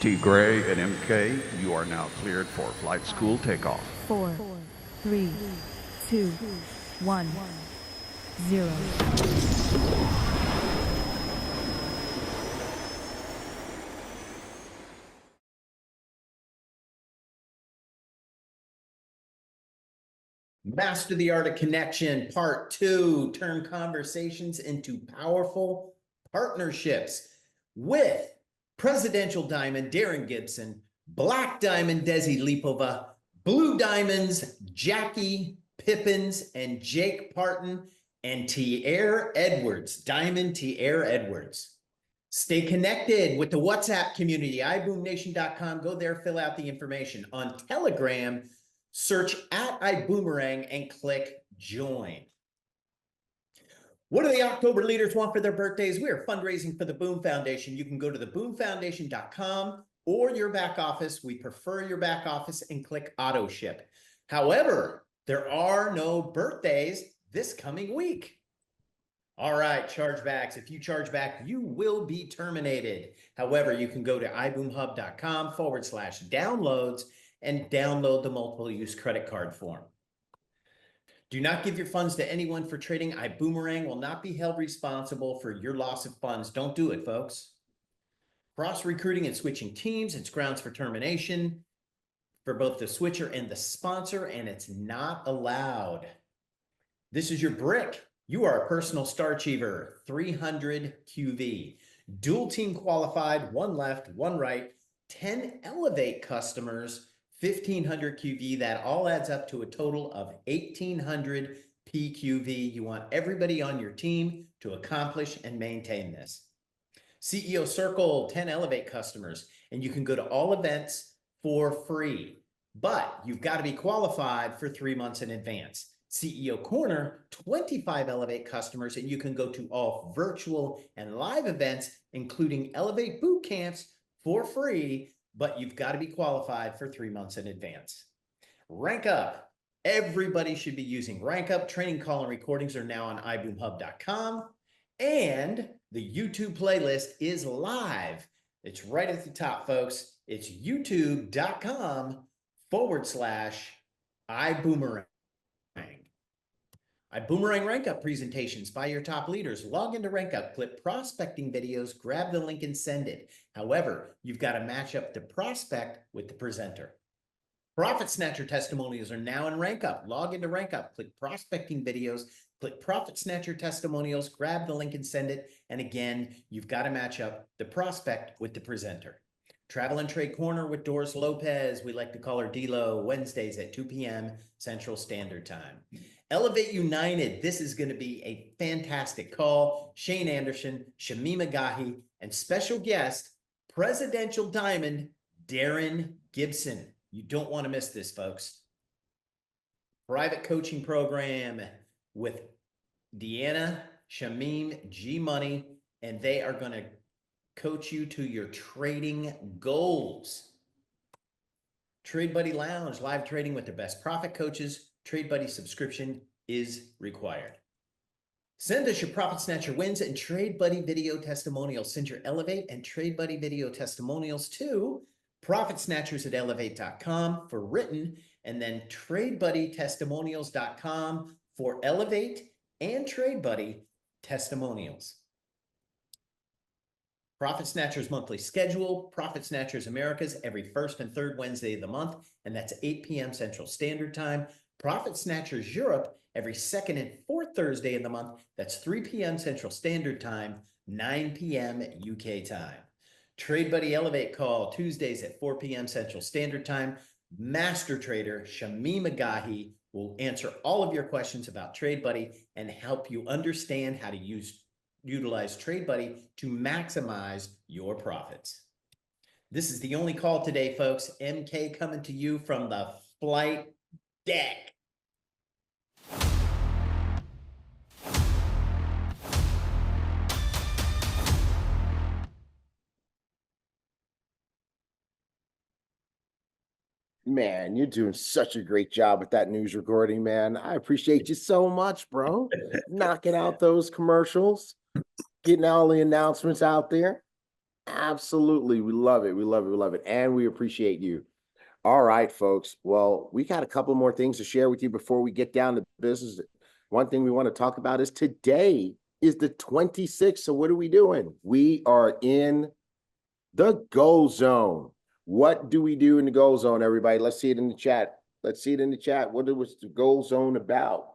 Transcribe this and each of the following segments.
T. Gray and MK, you are now cleared for flight school takeoff. 4, 3, 2, 1, 0. Master the Art of Connection, Part 2, turn conversations into powerful partnerships with Presidential Diamond, Darren Gibson, Black Diamond, Desi Lipova, Blue Diamonds, Jackie Pippins, and Jake Parton, and Tierre Edwards, Diamond Tierre Edwards. Stay connected with the WhatsApp community, ibooMnation.com. Go there, fill out the information. On Telegram, search at Ibüümerang and click join. What do the October leaders want for their birthdays? We are fundraising for the BÜM Foundation. You can go to the BÜMFoundation.com or your back office. We prefer your back office and click auto ship. However, there are no birthdays this coming week. All right, chargebacks. If you charge back, you will be terminated. However, you can go to iboomhub.com/downloads and download the multiple use credit card form. Do not give your funds to anyone for trading. Ibüümerang will not be held responsible for your loss of funds. Don't do it, folks. Cross recruiting and switching teams, it's grounds for termination for both the switcher and the sponsor, and it's not allowed. This is your brick. You are a personal star achiever, 300 QV. Dual team qualified, 1 left, 1 right, 10 Elevate customers, 1,500 QV. That all adds up to a total of 1,800 PQV. You want everybody on your team to accomplish and maintain this. CEO Circle, 10 Elevate customers, and you can go to all events for free, but you've got to be qualified for 3 months in advance. CEO Corner, 25 Elevate customers, and you can go to all virtual and live events, including Elevate boot camps for free, but you've got to be qualified for 3 months in advance. Rank Up. Everybody should be using Rank Up. Training call and recordings are now on iboomhub.com, and the YouTube playlist is live. It's right at the top, folks. It's youtube.com/iboomerang. Ibüümerang Rank Up presentations by your top leaders. Log into Rank Up, click prospecting videos, grab the link and send it. However, you've got to match up the prospect with the presenter. Profit Snatcher testimonials are now in Rank Up. Log into Rank Up, click prospecting videos, click Profit Snatcher testimonials, grab the link and send it. And again, you've got to match up the prospect with the presenter. Travel and Trade Corner with Doris Lopez. We like to call her D-Lo, Wednesdays at 2 p.m. Central Standard Time. Elevate United. This is going to be a fantastic call. Shane Anderson, Shamima Gahi, and special guest, Presidential Diamond, Darren Gibson. You don't want to miss this, folks. Private coaching program with Deanna, Shamim, G Money, and they are going to coach you to your trading goals. Trade Buddy Lounge, live trading with the best profit coaches. Trade Buddy subscription is required. Send us your Profit Snatcher wins and Trade Buddy video testimonials. Send your Elevate and Trade Buddy video testimonials to profitsnatchers@elevate.com for written, and then tradebuddytestimonials.com for Elevate and Trade Buddy testimonials. Profit Snatchers monthly schedule, Profit Snatchers Americas every first and third Wednesday of the month, and that's 8 p.m. Central Standard Time. Profit Snatchers Europe every second and fourth Thursday of the month, that's 3 p.m. Central Standard Time, 9 p.m. UK time. Trade Buddy Elevate call Tuesdays at 4 p.m. Central Standard Time. Master Trader Shamima Gahi will answer all of your questions about Trade Buddy and help you understand how to utilize Trade Buddy to maximize your profits. This is the only call today, folks. MK coming to you from the flight deck. Man, you're doing such a great job with that news recording, man. I appreciate you so much, bro. Knocking out those commercials, getting all the announcements out there. Absolutely. We love it. We love it. We love it. And we appreciate you. All right, folks. Well, we got a couple more things to share with you before we get down to business. One thing we want to talk about is today is the 26th. So what are we doing? We are in the goal zone. What do we do in the goal zone, everybody? Let's see it in the chat. Let's see it in the chat. What was the goal zone about?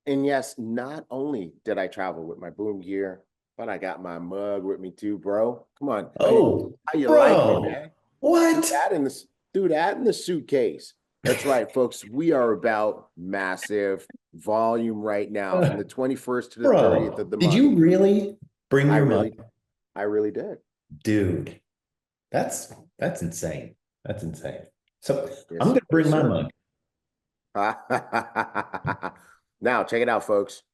And yes, not only did I travel with my boom gear, but I got my mug with me too, bro. Come on. Oh, how you bro. like me, man? What? Do that in the suitcase. That's right, folks. We are about massive volume right now from the 21st to the 30th of the month. Did you really bring your mug? I really did. Dude, that's insane. That's insane. So Yes, I'm going to bring yes, my sir. mug. Now, check it out, folks.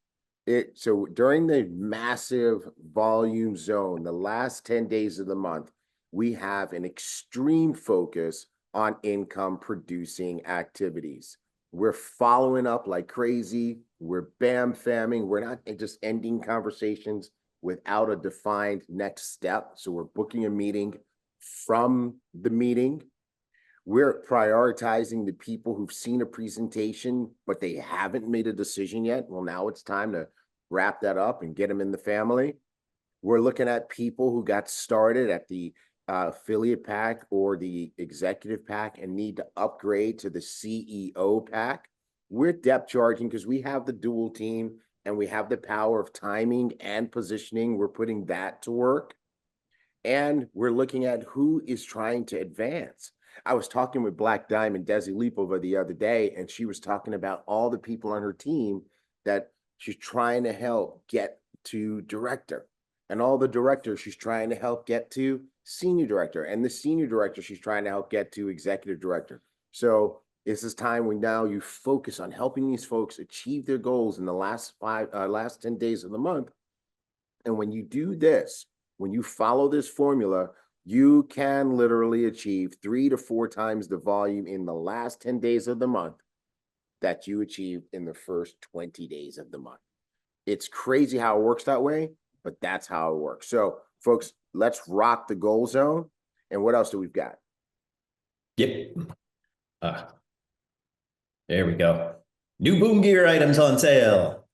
So during the massive volume zone, the last 10 days of the month, we have an extreme focus on income producing activities. We're following up like crazy. We're bam famming. We're not just ending conversations without a defined next step. So we're booking a meeting from the meeting. We're prioritizing the people who've seen a presentation, but they haven't made a decision yet. Well, now it's time to wrap that up and get them in the family. We're looking at people who got started at the affiliate pack or the executive pack and need to upgrade to the CEO pack. We're depth charging because we have the dual team and we have the power of timing and positioning. We're putting that to work. And we're looking at who is trying to advance. I was talking with Black Diamond, Desi Lipova, the other day, and she was talking about all the people on her team that she's trying to help get to director, and all the directors she's trying to help get to senior director, and the senior director she's trying to help get to executive director. So this is time when now you focus on helping these folks achieve their goals in the last 10 days of the month. And when you do this, when you follow this formula, you can literally achieve 3 to 4 times the volume in the last 10 days of the month that you achieved in the first 20 days of the month. It's crazy how it works that way, but that's how it works. So, folks, let's rock the goal zone. And what else do we've got? Yep. There we go. New boom gear items on sale.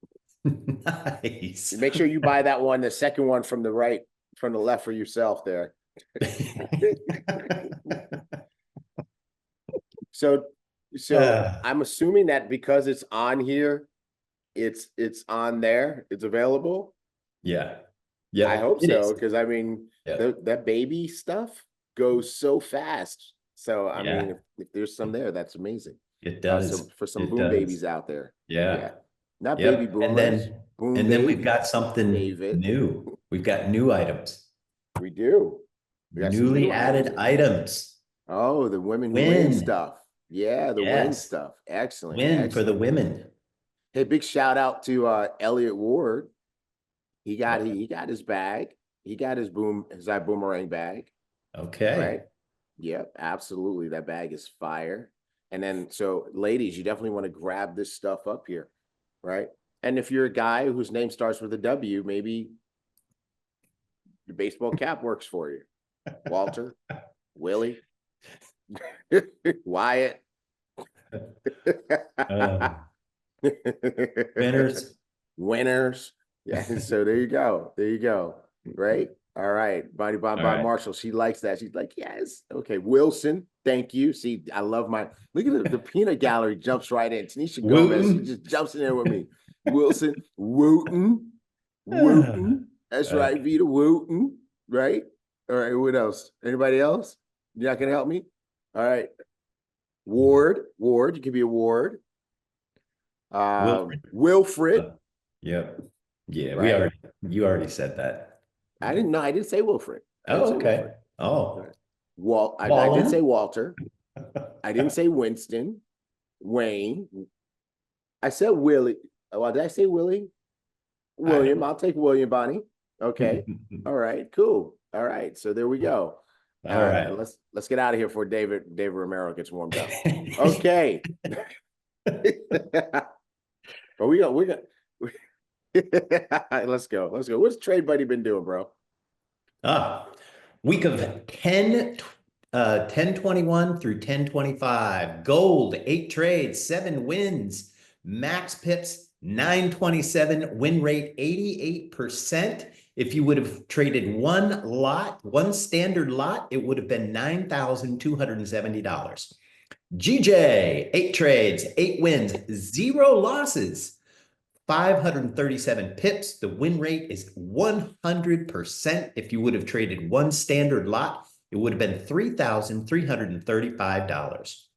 Nice. Make sure you buy that one, the second one from the right, from the left for yourself there. So I'm assuming that because it's on here, it's on there, it's available. Yeah. I hope so, is. because I mean, that baby stuff goes so fast. So I mean, if there's some there, that's amazing. It does. So for some boom babies out there. Yeah. Not baby boomers. And then we've got something new. We've got new items. We do. We got newly added items. Oh, the women who win stuff. Yeah, the win stuff. Excellent. Win for the women. Hey, big shout out to Elliot Ward. He got his bag. He got his Ibüümerang bag. Okay. Right. Yep, absolutely. That bag is fire. And then, so ladies, you definitely want to grab this stuff up here, right? And if you're a guy whose name starts with a W, maybe your baseball cap works for you. Walter, Willie, Wyatt. Winners. Yeah, so there you go. Right? All right. Bonnie Bon Marshall. She likes that. She's like, yes. Okay. Wilson. Thank you. See, I love look at the peanut gallery jumps right in. Tanisha Gomez, she just jumps in there with me. Wilson, Wooten. That's right. Vita Wooten. Right? All right. What else? Anybody else? You're not going to help me? All right. Ward. You can be a Ward. Wilfred. Yep. Yeah. Right? You already said that. I didn't say Wilfred. Okay. I did say Walter. I didn't say Winston. Wayne. I said Willie. Well, did I say Willie? William. I'll take William, Bonnie. Okay. All right. Cool. All right. So there we go. All right. Let's get out of here before David Romero gets warmed up. Okay. But we're Let's go. Let's go. What's Trade Buddy been doing, bro? Week of 10/21 through 10/25. Gold, 8 trades, 7 wins. Max pips, 927. Win rate, 88%. If you would have traded one standard lot, it would have been $9,270. GJ, 8 trades, 8 wins, 0 losses. 537 pips. The win rate is 100%. If you would have traded one standard lot, it would have been $3,335.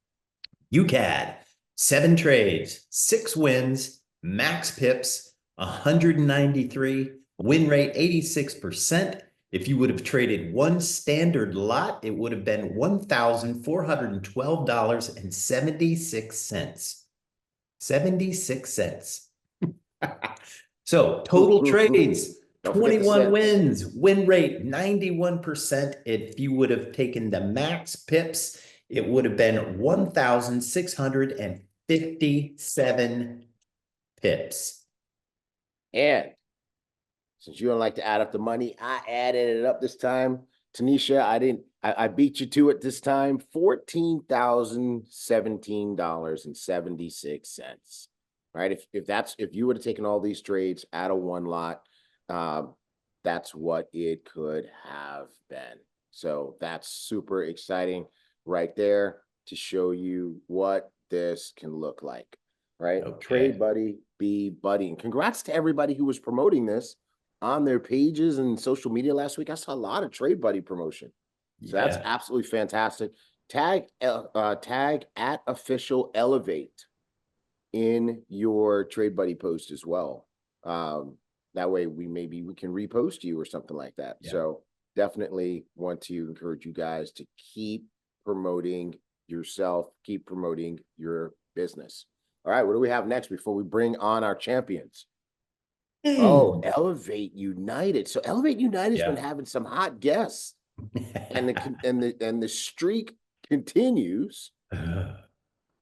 UCAD, 7 trades, 6 wins, max pips, 193, win rate 86%. If you would have traded one standard lot, it would have been $1,412.76. 76 cents. So total trades, Don't forget the 21 cents. wins, win rate 91%. If you would have taken the max pips, it would have been 1,657 pips. And since you don't like to add up the money, I added it up this time. Tanisha, I beat you to it this time. $14,017.76. Right. If you would have taken all these trades out of one lot, that's what it could have been. So that's super exciting right there to show you what this can look like. Right. Okay. Trade Buddy, be buddy. And congrats to everybody who was promoting this on their pages and social media last week. I saw a lot of Trade Buddy promotion. So that's absolutely fantastic. Tag at official elevate in your Trade Buddy post as well. That way we can repost you or something like that. Yeah. So definitely want to encourage you guys to keep promoting yourself, keep promoting your business. All right, what do we have next before we bring on our champions? Oh, Elevate United. So Elevate United's been having some hot guests, and the streak continues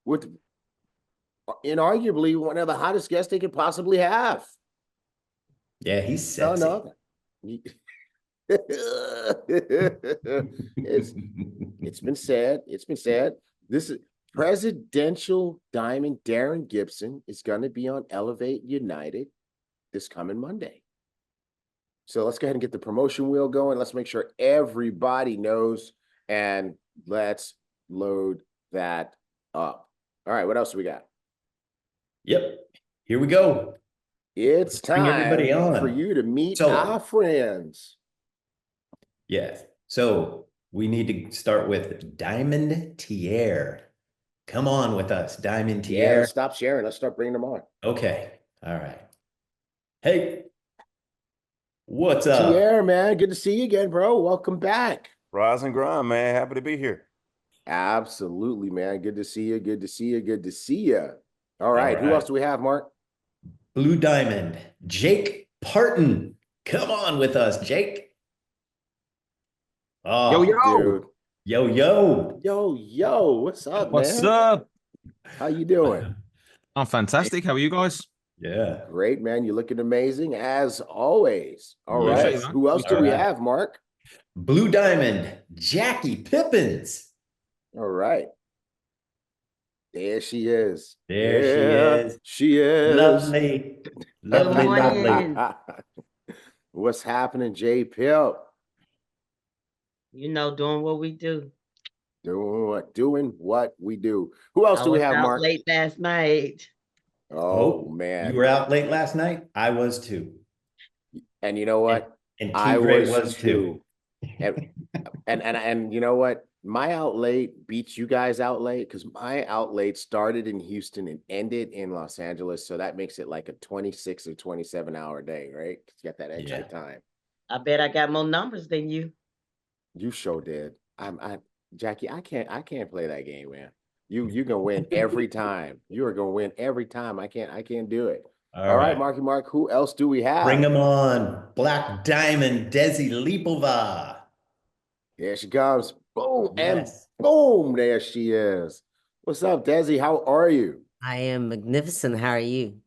with inarguably one of the hottest guests they could possibly have. Yeah, he's sexy. No. It's been said. This is Presidential Diamond Darren Gibson is going to be on Elevate United this coming Monday. So let's go ahead and get the promotion wheel going. Let's make sure everybody knows, and let's load that up. All right, what else do we got? Yep, here we go. It's time everybody on. for you to meet our friends. Yes. So we need to start with Diamond Tier. Come on with us, Diamond Tier. Yeah, let's stop sharing. Let's start bringing them on. Okay. All right. Hey, what's up? Tier, man. Good to see you again, bro. Welcome back. Rise and grind, man. Happy to be here. Absolutely, man. Good to see you. Good to see you. Good to see you. All right. Who else do we have, Mark? Blue Diamond, Jake Parton. Come on with us, Jake. Oh, yo. Dude. Yo. What's up, What's man? up? How you doing? I'm fantastic. How are you guys? Yeah. Great, man. You're looking amazing as always. All Yes, right. man. Who else do we have, Mark? Blue Diamond, Jackie Pippins. All right. There she is. There she is. Lovely. What's happening, J Pip? You know, doing what we do. Doing what we do. Who else do we have, Mark? Late last night. Oh, man. You were out late last night? I was too. And you know what? And I was too. And you know what? My out late beats you guys out late because my out late started in Houston and ended in Los Angeles. So that makes it like a 26 or 27 hour day, right? You got that extra time. I bet I got more numbers than you. You sure did. Jackie, I can't play that game, man. You're gonna win every time. You are gonna win every time. I can't do it. All right, Marky Mark. Who else do we have? Bring them on. Black Diamond, Desi Lipova. There she comes. Boom and boom. There she is. What's up, Desi? How are you? I am magnificent. How are you?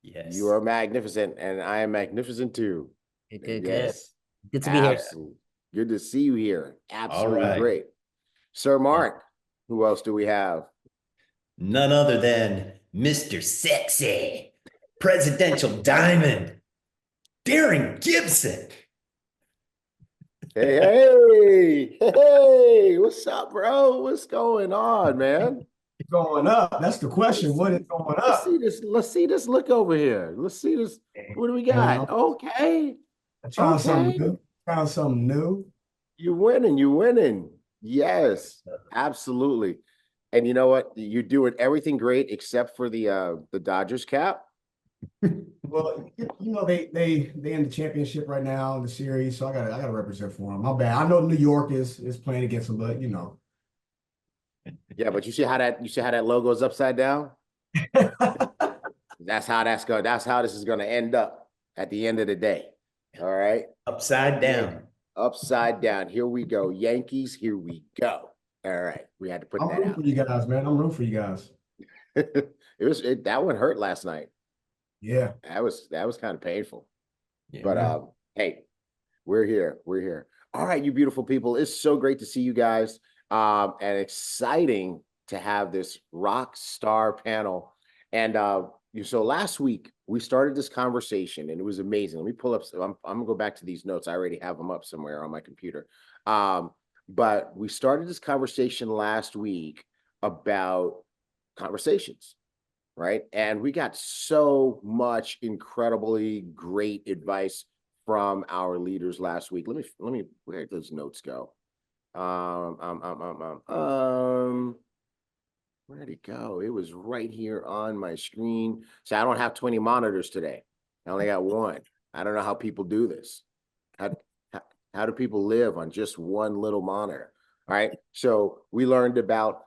Yes. You are magnificent, and I am magnificent too. Good, good, good. Yes, Good to be here. absolutely. Good to see you here. Absolutely right. great. Sir Mark, who else do we have? None other than Mr. Sexy, Presidential Diamond, Darren Gibson. Hey, what's up, bro? What's going on, man? Going up? That's the question. What is going Let's up? see this. Let's see this look over here. Let's see this. What do we got? Okay. I'm trying something Okay. new. Trying something new. You're winning. You're winning. Yes, absolutely. And you know what? You're doing everything great except for the Dodgers cap. Well, they in the championship right now in the series, so I gotta represent for them. My bad. I know New York is playing against them, but Yeah, but you see how that logo is upside down? That's how this is gonna end up at the end of the day. All right. Upside down. Upside down. Here we go. Yankees, here we go. All right. We had to put I'm that rooting out. for you guys, man. I'm rooting for you guys. That one hurt last night. Yeah. That was kind of painful. Yeah. But hey, we're here. We're here. All right, you beautiful people. It's so great to see you guys. And exciting to have this rock star panel. And so last week we started this conversation and it was amazing. Let me pull up. I'm gonna go back to these notes. I already have them up somewhere on my computer. But we started this conversation last week about conversations, right? And we got so much incredibly great advice from our leaders last week. Let me where did those notes go? Where did it go? It was right here on my screen. So I don't have 20 monitors today. I only got one. I don't know how people do this. How do people live on just one little monitor? All right. So we learned about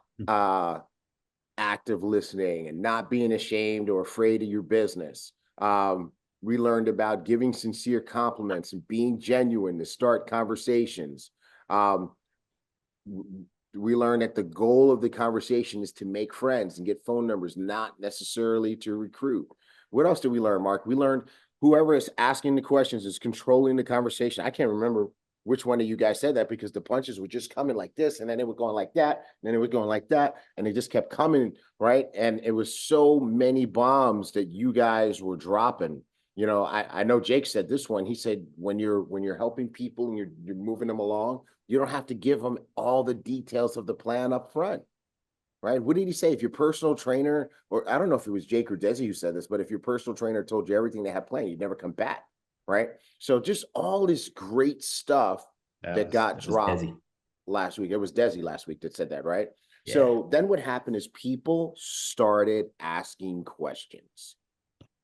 active listening and not being ashamed or afraid of your business. We learned about giving sincere compliments and being genuine to start conversations. We learned that the goal of the conversation is to make friends and get phone numbers, not necessarily to recruit. What else did we learn, Mark? We learned whoever is asking the questions is controlling the conversation. I can't remember which one of you guys said that because the punches were just coming like this, and then it was going like that, and then it was going like that, and they just kept coming, right? And it was so many bombs that you guys were dropping. You know, I know Jake said this one. He said when you're helping people and you're moving them along, you don't have to give them all the details of the plan up front, right? What did he say? If your personal trainer, or I don't know if it was Jake or Desi who said this, but if your personal trainer told you everything they had planned, you'd never come back, right? So just all this great stuff that got dropped last week. It was Desi last week that said that, right? Yeah. So then what happened is people started asking questions.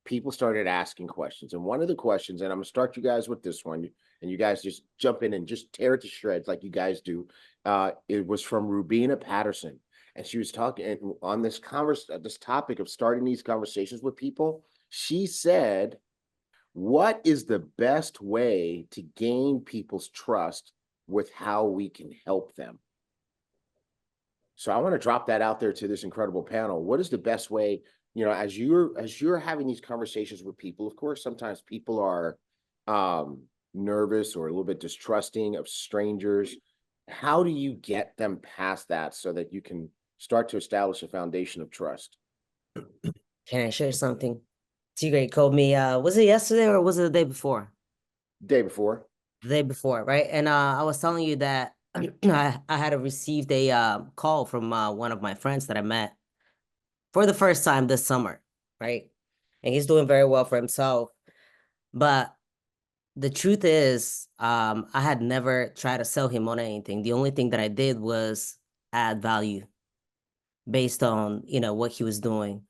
People started asking questions. And one of the questions, and I'm going to start you guys with this one, and you guys just jump in and just tear it to shreds like you guys do. It was from Rubina Patterson. And she was talking on this topic of starting these conversations with people. She said, what is the best way to gain people's trust with how we can help them? So I want to drop that out there to this incredible panel. What is the best way, you know, as you're having these conversations with people? Of course, sometimes people are nervous or a little bit distrusting of strangers. How do you get them past that so that you can start to establish a foundation of trust? Can I share something? T-Great called me, was it yesterday or was it the day before? Day before. The day before, right? And I was telling you that I had received a call from one of my friends that I met for the first time this summer, right? And he's doing very well for himself. But the truth is, I had never tried to sell him on anything. The only thing that I did was add value based on, you know, what he was doing.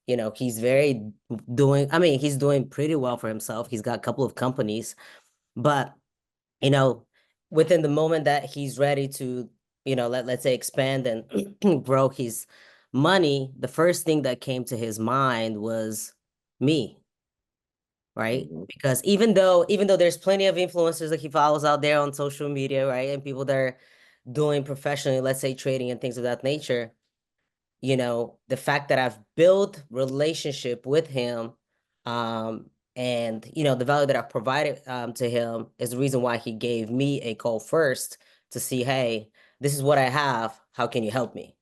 You know, he's doing pretty well for himself. He's got a couple of companies, but, you know, within the moment that he's ready to, you know, let's say expand and grow his money, the first thing that came to his mind was me. Right. Mm-hmm. Because even though there's plenty of influencers that he follows out there on social media, right, and people that are doing professionally, let's say trading and things of that nature, you know, the fact that I've built relationship with him And the value that I provided to him is the reason why he gave me a call first to see, hey, this is what I have. How can you help me?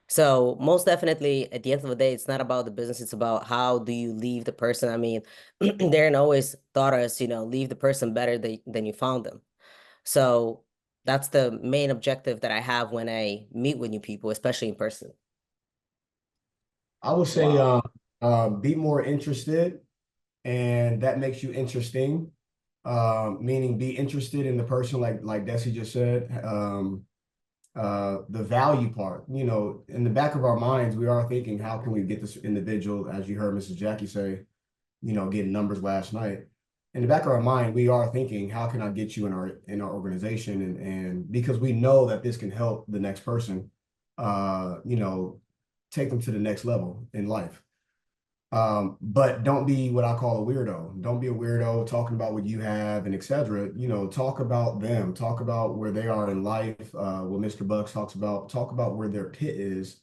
So most definitely, at the end of the day, it's not about the business. It's about how do you leave the person. I mean, Darren always taught us, leave the person better than you found them. So that's the main objective that I have when I meet with new people, especially in person. I would say Wow. be more interested, and that makes you interesting. Meaning be interested in the person, like Desi just said. The value part, in the back of our minds, we are thinking, how can we get this individual, as you heard Mrs. Jackie say, getting numbers last night. In the back of our mind, we are thinking, how can I get you in our organization? And because we know that this can help the next person, take them to the next level in life. But don't be what I call a weirdo. Don't be a weirdo talking about what you have and etc. Talk about them, talk about where they are in life. What Mr. Bucks talks about, talk about where their pit is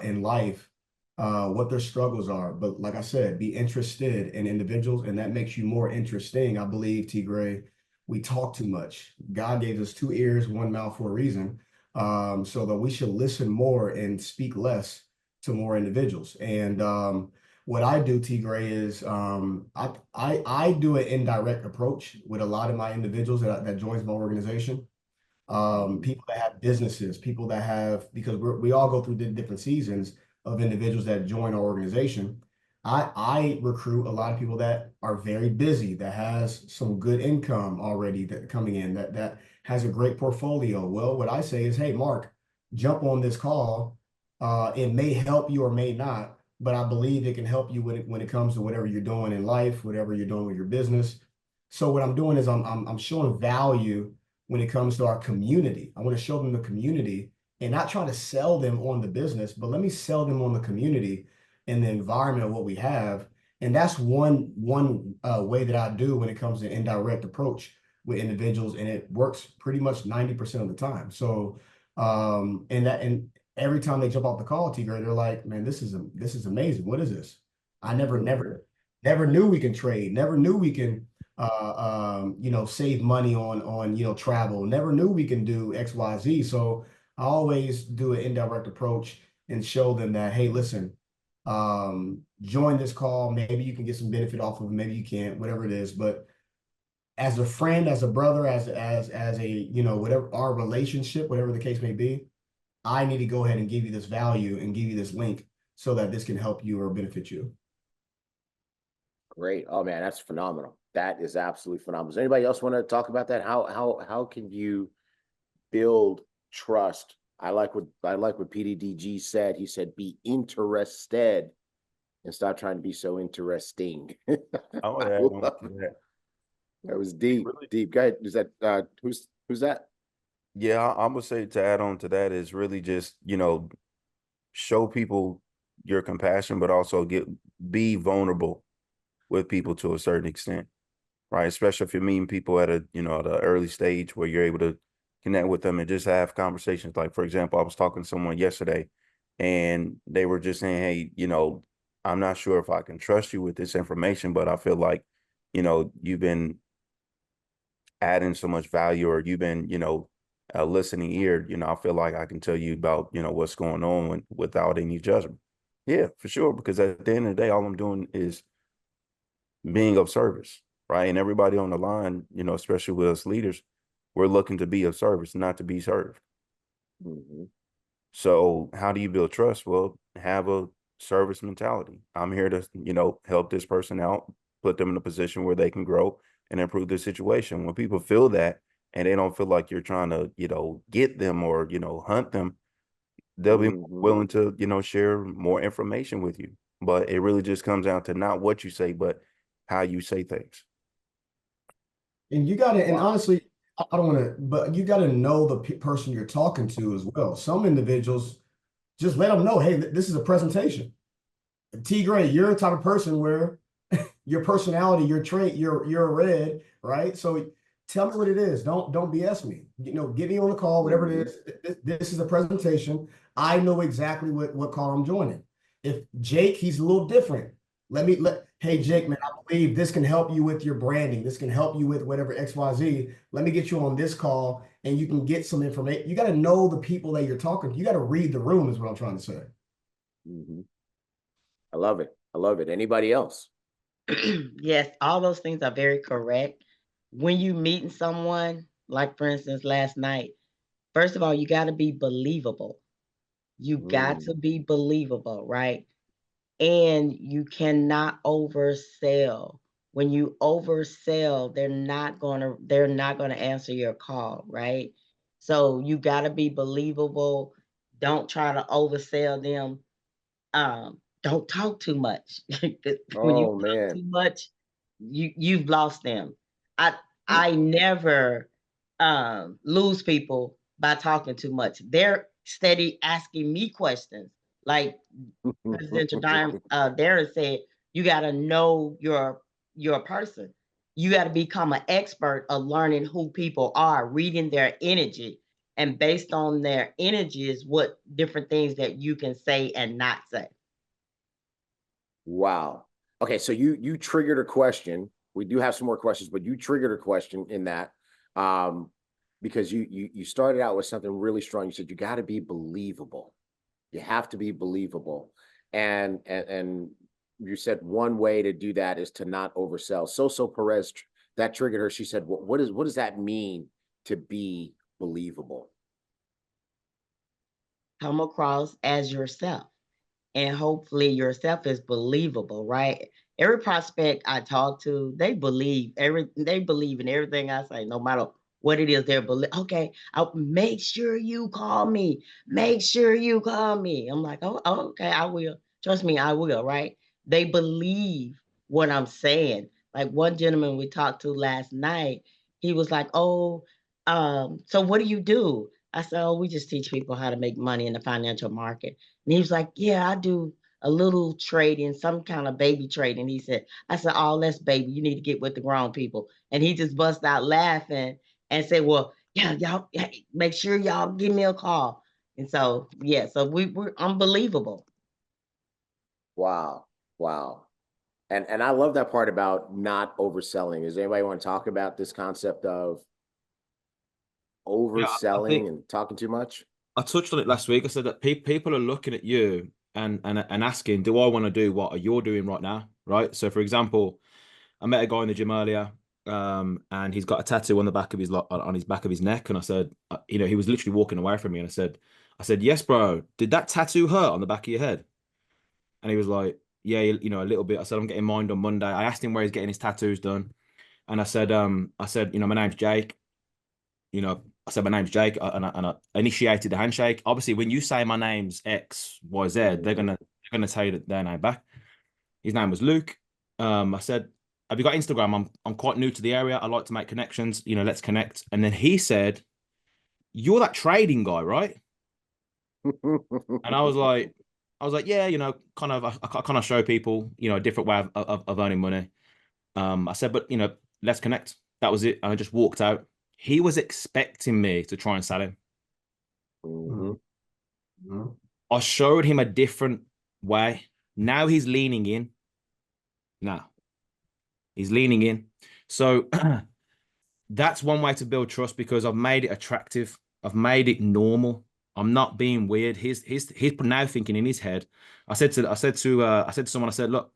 in life, what their struggles are. But like I said, be interested in individuals, and that makes you more interesting. I believe, T. Gray, we talk too much. God gave us 2 ears, 1 mouth for a reason. So that we should listen more and speak less to more individuals. And what I do, T. Gray, is I do an indirect approach with a lot of my individuals that joins my organization. People that have businesses, people that have, because we all go through different seasons of individuals that join our organization. I recruit a lot of people that are very busy, that has some good income already that coming in, that has a great portfolio. Well, what I say is, hey, Mark, jump on this call. It may help you or may not, but I believe it can help you when it comes to whatever you're doing in life, whatever you're doing with your business. So what I'm doing is I'm showing value when it comes to our community. I want to show them the community and not try to sell them on the business, but let me sell them on the community and the environment of what we have. And that's one way that I do when it comes to indirect approach with individuals, and it works pretty much 90% of the time. So and every time they jump off the call, Tigger, they're like, man, this is amazing. What is this? I never knew we can trade, never knew we can save money on travel, never knew we can do XYZ. So I always do an indirect approach and show them that, hey, listen, join this call. Maybe you can get some benefit off of it, maybe you can't, whatever it is. But as a friend, as a brother, as a, whatever our relationship, whatever the case may be, I need to go ahead and give you this value and give you this link so that this can help you or benefit you. Great. Oh man, that's phenomenal. That is absolutely phenomenal. Does anybody else want to talk about that? How can you build trust? I like what PDDG said. He said, be interested and stop trying to be so interesting. I would add on to that. That was deep, Really? deep. Go ahead. Is that who's that? Yeah, I'm gonna say to add on to that is really just, show people your compassion, but also be vulnerable with people to a certain extent, right? Especially if you're meeting people at at the early stage where you're able to connect with them and just have conversations. Like, for example, I was talking to someone yesterday and they were just saying, hey, I'm not sure if I can trust you with this information, but I feel like, you've been adding so much value, or you've been, a listening ear, I feel like I can tell you about, what's going on without any judgment. Yeah, for sure. Because at the end of the day, all I'm doing is being of service, right? And everybody on the line, especially with us leaders, we're looking to be of service, not to be served. Mm-hmm. So how do you build trust? Well, have a service mentality. I'm here to, help this person out, put them in a position where they can grow and improve their situation. When people feel that and they don't feel like you're trying to, get them or, hunt them, they'll be willing to, share more information with you. But it really just comes down to not what you say, but how you say things. And you got to, and honestly, I don't want to, but you got to know the person you're talking to as well. Some individuals, just let them know, hey, this is a presentation. T. Gray, you're a type of person where your personality, your trait, you're a red, right? So tell me what it is. Don't BS me. Get me on the call, whatever it is. This is a presentation. I know exactly what call I'm joining. If Jake, he's a little different. Hey, Jake, man, I believe this can help you with your branding. This can help you with whatever XYZ. Let me get you on this call and you can get some information. You got to know the people that you're talking to. You got to read the room is what I'm trying to say. Mm-hmm. I love it. I love it. Anybody else? Yes, all those things are very correct. When you meeting someone, like for instance, last night, first of all, you got to be believable. You got to be believable, right? And you cannot oversell. When you oversell, they're not gonna answer your call, right? So you got to be believable. Don't try to oversell them. Don't talk too much. When you Oh talk man. too much, you've lost them. I never lose people by talking too much. They're steady asking me questions. Like Presidential Darren said, you got to know your person. You got to become an expert of learning who people are, reading their energy, and based on their energy is what different things that you can say and not say. Wow. Okay, so you triggered a question. We do have some more questions, but you triggered a question in that because you started out with something really strong. You said you got to be believable. You have to be believable. And you said one way to do that is to not oversell. So Perez, that triggered her. She said, what does that mean to be believable? Come across as yourself, and hopefully yourself is believable, right? Every prospect I talk to, they believe in everything I say, no matter what it is. They're believe. Okay, I'll make sure you call me. Make sure you call me. I'm like, oh, okay, I will. Trust me, I will. Right? They believe what I'm saying. Like one gentleman we talked to last night, he was like, oh, so what do you do? I said, oh, we just teach people how to make money in the financial market. And he was like, yeah, I do a little trading, some kind of baby trading. He said, I said, oh, that's baby. You need to get with the grown people. And he just bust out laughing and said, well, yeah, y'all make sure y'all give me a call. And so, yeah, so we're unbelievable. Wow. Wow. And I love that part about not overselling. Does anybody want to talk about this concept of Yeah, I overselling think and talking too much? I touched on it last week. I said that people are looking at you and asking, do I want to do what you're doing right now? Right. So, for example, I met a guy in the gym earlier, and he's got a tattoo on the back of his back of his neck, and I said, he was literally walking away from me, and I said, yes, bro, did that tattoo hurt on the back of your head? And he was like, yeah, a little bit. I said, I'm getting mine on Monday. I asked him where he's getting his tattoos done, and I said, my name's Jake. I said my name's Jake, and I initiated the handshake. Obviously, when you say my name's X, Y, Z, they're gonna tell you their name back. His name was Luke. I said, "Have you got Instagram? I'm quite new to the area. I like to make connections. Let's connect." And then he said, "You're that trading guy, right?" And I was like, "Yeah, kind of. I kind of show people, a different way of earning money." I said, "But let's connect." That was it. And I just walked out. He was expecting me to try and sell him. I showed him a different way. Now he's leaning in. Now he's leaning in. So that's one way to build trust, because I've made it attractive. I've made it normal. I'm not being weird. He's now thinking in his head. I said to someone, I said, look,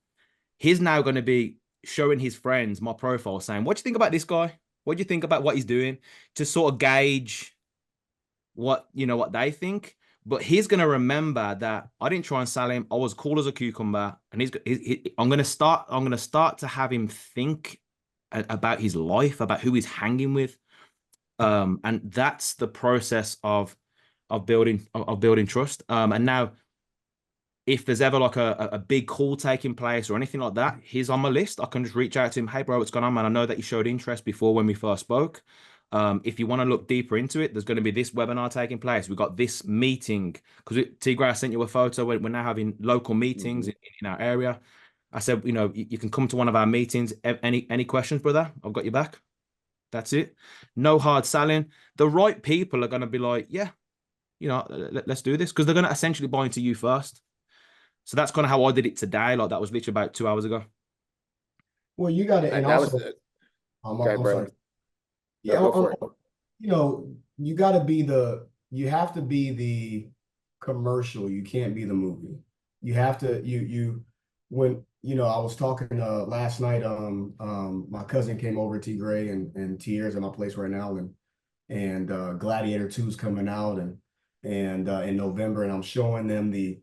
he's now going to be showing his friends my profile, saying, what do you think about this guy? What do you think about what he's doing? To sort of gauge what they think. But he's going to remember that I didn't try and sell him. I was cool as a cucumber, and I'm going to start to have him think about his life, about who he's hanging with. And that's the process of building trust. And now, if there's ever like a big call taking place or anything like that, he's on my list. I can just reach out to him. Hey, bro, what's going on, man? I know that you showed interest before when we first spoke. If you want to look deeper into it, there's going to be this webinar taking place. We've got this meeting, because Tigray, I sent you a photo. We're now having local meetings in our area. I said, you can come to one of our meetings. Any questions, brother? I've got your back. That's it. No hard selling. The right people are going to be like, yeah, let's do this, because they're going to essentially buy into you first. So that's kind of how I did it today. Like that was literally about 2 hours ago. Well, you got to, and That was also, okay, I'm bro. sorry. No, Yeah, go for it. you know, you got to be you have to be the commercial. You can't be the movie. You have to, when, I was talking last night, my cousin came over, T Gray, and Tier's at my place right now, and Gladiator 2 is coming out, and in November, and I'm showing them the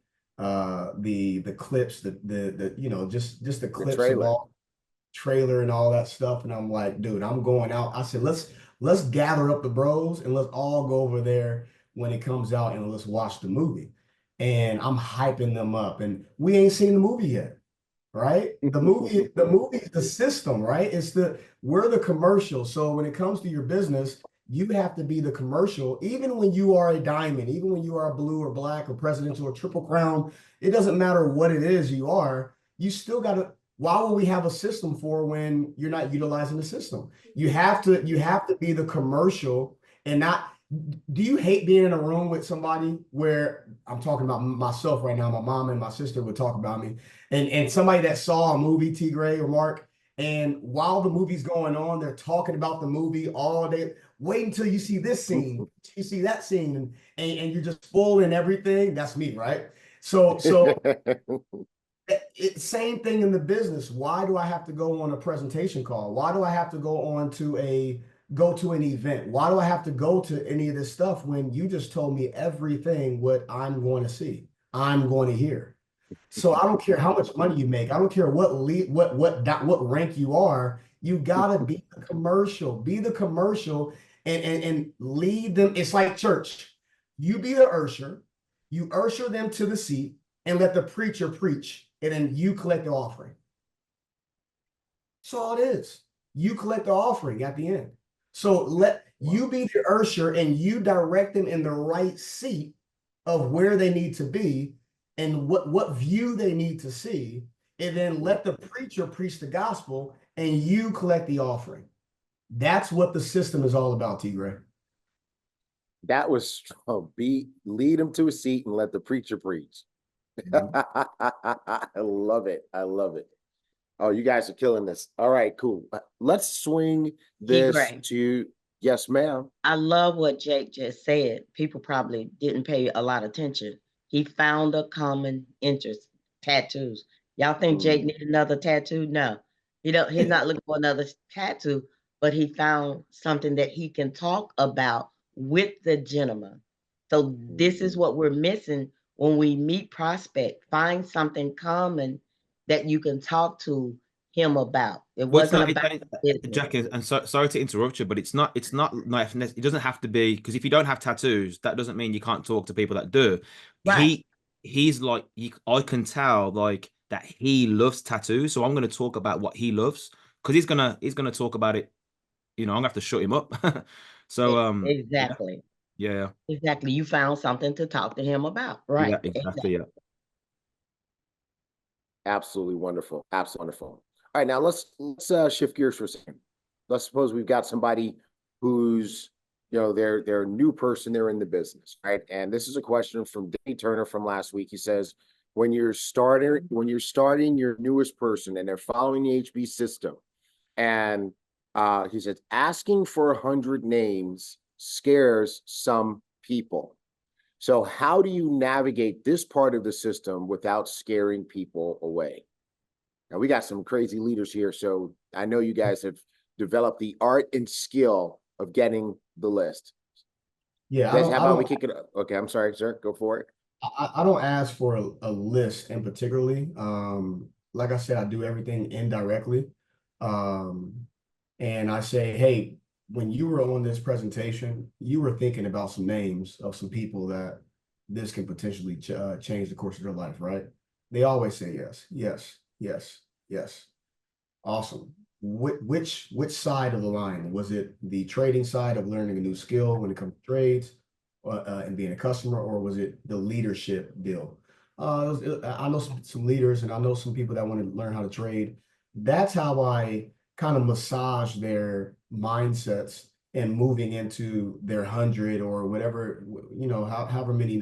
clips, just the clips of trailer. all trailer and all that stuff. And I'm like, dude, I'm going out. I said, let's gather up the bros and let's all go over there when it comes out and let's watch the movie. And I'm hyping them up. And we ain't seen the movie yet, right? The movie is the system, right? We're the commercial. So when it comes to your business, you have to be the commercial, even when you are a diamond, even when you are a blue or black or presidential or triple crown. It doesn't matter what it is you are, you still got to. Why would we have a system for when you're not utilizing the system? You have to be the commercial and not. Do you hate being in a room with somebody where I'm talking about myself right now? My mom and my sister would talk about me, and somebody that saw a movie, T Gray or Mark, and while the movie's going on, they're talking about the movie all day. Wait until you see this scene, you see that scene, and you're just full in everything. That's me, right? So same thing in the business. Why do I have to go on a presentation call? Why do I have to go to an event? Why do I have to go to any of this stuff when you just told me everything what I'm going to see, I'm going to hear? So I don't care how much money you make. I don't care what rank you are. You gotta be the commercial. Be the commercial and lead them. It's like church. You be the usher. You usher them to the seat and let the preacher preach, and then you collect the offering. That's all it is. You collect the offering at the end. So let you be the usher and you direct them in the right seat of where they need to be and what view they need to see, and then let the preacher preach the gospel and you collect the offering. That's what the system is all about, T. Gray. That was lead them to a seat and let the preacher preach. I love it. I love it. Oh, you guys are killing this. All right, cool. Let's swing this Gray. to yes, ma'am. I love what Jake just said. People probably didn't pay a lot of attention. He found a common interest, tattoos. Y'all think Jake need another tattoo? No. He's not looking for another tattoo, but he found something that he can talk about with the gentleman. So this is what we're missing when we meet prospect. Find something common that you can talk to him about. It wasn't about Jack, and sorry to interrupt you, but it's not it doesn't have to be, because if you don't have tattoos, that doesn't mean you can't talk to people that do. Right. He's like, I can tell like that he loves tattoos, so I'm going to talk about what he loves, because he's gonna talk about it. I'm gonna have to shut him up. So exactly. Yeah. Exactly. You found something to talk to him about, right? Yeah, exactly. Yeah. Absolutely wonderful. Absolutely wonderful. All right, now let's shift gears for a second. Let's suppose we've got somebody who's, they're a new person, they're in the business, right? And this is a question from Danny Turner from last week. He says, when you're starting your newest person and they're following the HB system, and he said, asking for 100 names scares some people. So how do you navigate this part of the system without scaring people away? Now, we got some crazy leaders here, so I know you guys have developed the art and skill of getting the list. Yeah. Guys, how about we kick it up? Okay, I'm sorry, sir. Go for it. I don't ask for a list in particularly. Like I said, I do everything indirectly. And I say, hey, when you were on this presentation, you were thinking about some names of some people that this can potentially change the course of their life, right? They always say yes, yes, yes, yes. Awesome. Which side of the line? Was it the trading side of learning a new skill when it comes to trades and being a customer, or was it the leadership deal? I know some leaders, and I know some people that want to learn how to trade. That's how I kind of massage their mindsets and moving into their 100 or whatever, however many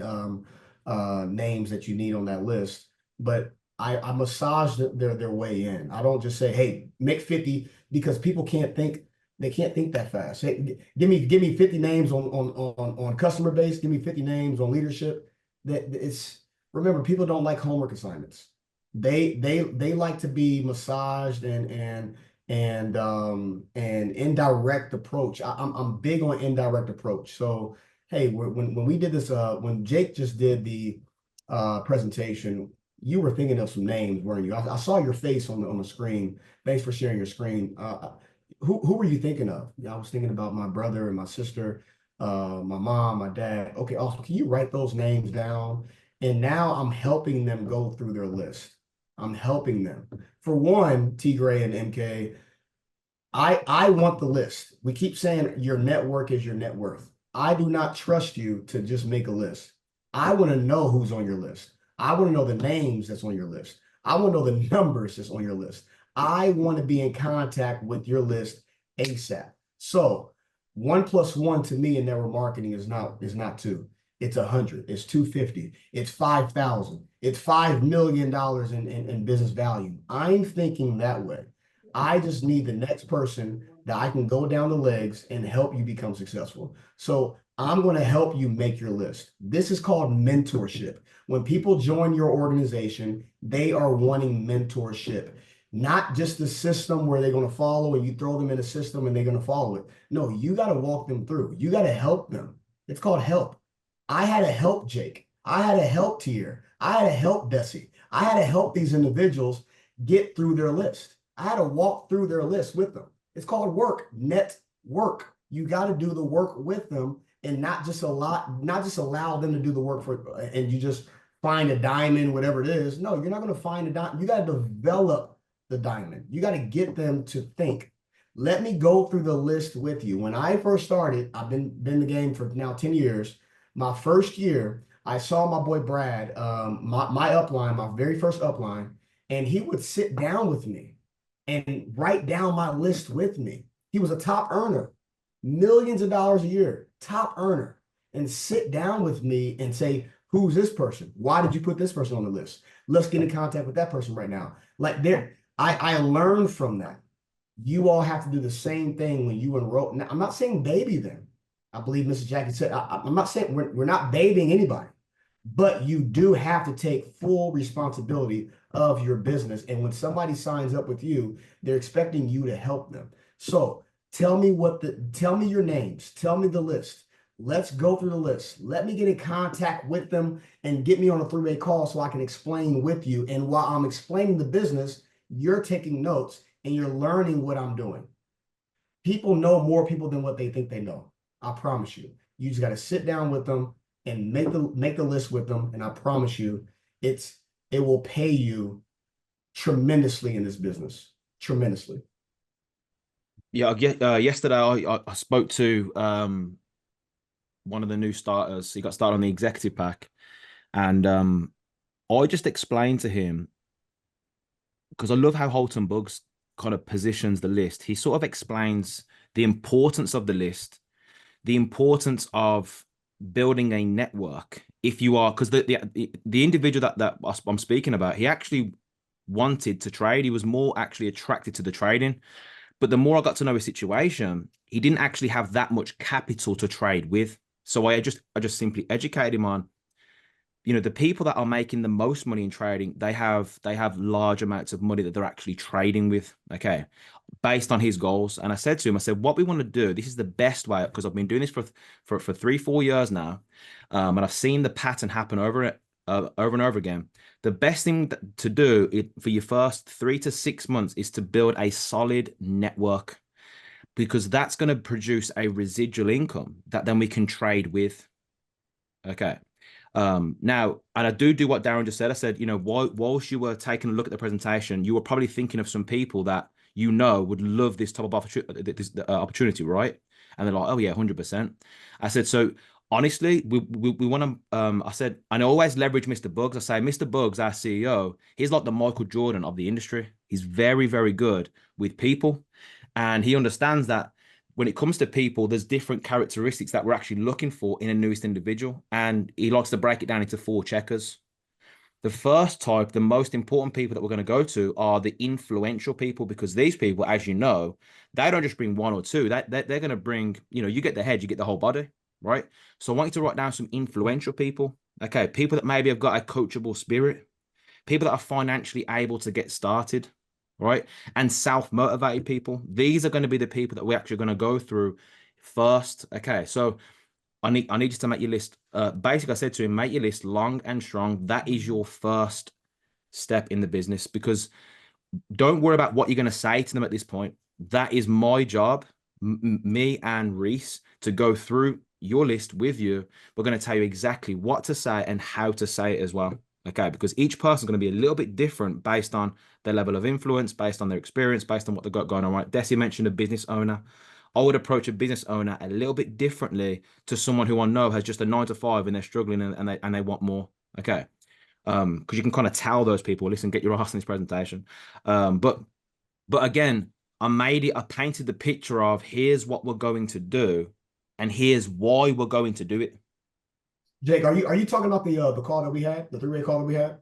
names that you need on that list. but I massage their way in. I don't just say, hey, make 50, because people can't think. They can't think that fast. Hey, give me 50 names on customer base. Give me 50 names on leadership. That it's remember, people don't like homework assignments. They like to be massaged and indirect approach. I'm big on indirect approach. So hey, when we did this, when Jake just did the presentation, you were thinking of some names, weren't you? I saw your face on the screen. Thanks for sharing your screen. Who were you thinking of? Yeah, I was thinking about my brother and my sister, my mom, my dad. Okay, awesome. Can you write those names down? And now I'm helping them go through their list. I'm helping them. For one, T Gray and MK, I want the list. We keep saying your network is your net worth. I do not trust you to just make a list. I want to know who's on your list. I want to know the names that's on your list. I want to know the numbers that's on your list. I want to be in contact with your list ASAP. So 1+1 to me in network marketing is not 2. It's 100. It's 250. It's 5,000. It's $5 million in business value. I'm thinking that way. I just need the next person that I can go down the legs and help you become successful. So I'm going to help you make your list. This is called mentorship. When people join your organization, they are wanting mentorship, not just the system where they're going to follow and you throw them in a system and they're going to follow it. No, you got to walk them through. You got to help them. It's called help. I had to help Jake. I had to help Tier. I had to help Bessie. I had to help these individuals get through their list. I had to walk through their list with them. It's called work, net work. You got to do the work with them and not just allow them to do the work and you just find a diamond, whatever it is. No, you're not going to find a diamond. You got to develop the diamond. You got to get them to think. Let me go through the list with you. When I first started, I've been in the game for now 10 years. My first year, I saw my boy Brad, my upline, my very first upline, and he would sit down with me and write down my list with me. He was a top earner, millions of dollars a year, top earner, and sit down with me and say, who's this person? Why did you put this person on the list? Let's get in contact with that person right now. Like I learned from that. You all have to do the same thing when you enroll. Now, I'm not saying baby them. I believe Mrs. Jackie said, I'm not saying we're not babying anybody, but you do have to take full responsibility of your business. And when somebody signs up with you, they're expecting you to help them. So tell me your names, tell me the list. Let's go through the list. Let me get in contact with them and get me on a 3-way call so I can explain with you. And while I'm explaining the business, you're taking notes and you're learning what I'm doing. People know more people than what they think they know. I promise you. You just got to sit down with them and make the list with them. And I promise you, it will pay you tremendously in this business. Tremendously. Yeah, yesterday I spoke to one of the new starters. He got started on the executive pack, and I just explained to him, because I love how Holton Buggs kind of positions the list. He sort of explains the importance of the list, the importance of building a network. If you are, because the individual that I'm speaking about, he actually wanted to trade. He was more actually attracted to the trading. But the more I got to know his situation, he didn't actually have that much capital to trade with. So I just simply educated him on, the people that are making the most money in trading, they have large amounts of money that they're actually trading with, okay, based on his goals. And I said to him, what we want to do, this is the best way, because I've been doing this for 3-4 years now, and I've seen the pattern happen over and over again. The best thing to do for your first 3 to 6 months is to build a solid network, because that's going to produce a residual income that then we can trade with. Okay. Now, and I do what Darren just said. I said, whilst you were taking a look at the presentation, you were probably thinking of some people that would love this type of opportunity, right? And they're like, oh yeah, 100%. I said, so honestly, we want to, I said, and I always leverage Mr. Buggs. I say, Mr. Buggs, our CEO, he's like the Michael Jordan of the industry. He's very, very good with people. And he understands that when it comes to people, there's different characteristics that we're actually looking for in a newest individual. And he likes to break it down into 4 checkers. The first type, the most important people that we're going to go to are the influential people, because these people, as you know, they don't just bring one or two. They're going to bring, you get the head, you get the whole body, right? So I want you to write down some influential people. Okay, people that maybe have got a coachable spirit, people that are financially able to get started, right? And self-motivated people. These are going to be the people that we're actually going to go through first. Okay, so I need you to make your list. Basically, I said to him, make your list long and strong. That is your first step in the business, because don't worry about what you're going to say to them at this point. That is my job, me and Reese, to go through your list with you. We're going to tell you exactly what to say and how to say it as well. Okay, because each person's going to be a little bit different based on their level of influence, based on their experience, based on what they've got going on, right? Desi mentioned a business owner. I would approach a business owner a little bit differently to someone who I know has just a 9 to 5 and they're struggling and they want more. Okay. Because you can kind of tell those people, listen, get your ass in this presentation. But again, I painted the picture of here's what we're going to do and here's why we're going to do it. Jake, are you talking about the call that we had, the three-way call that we had?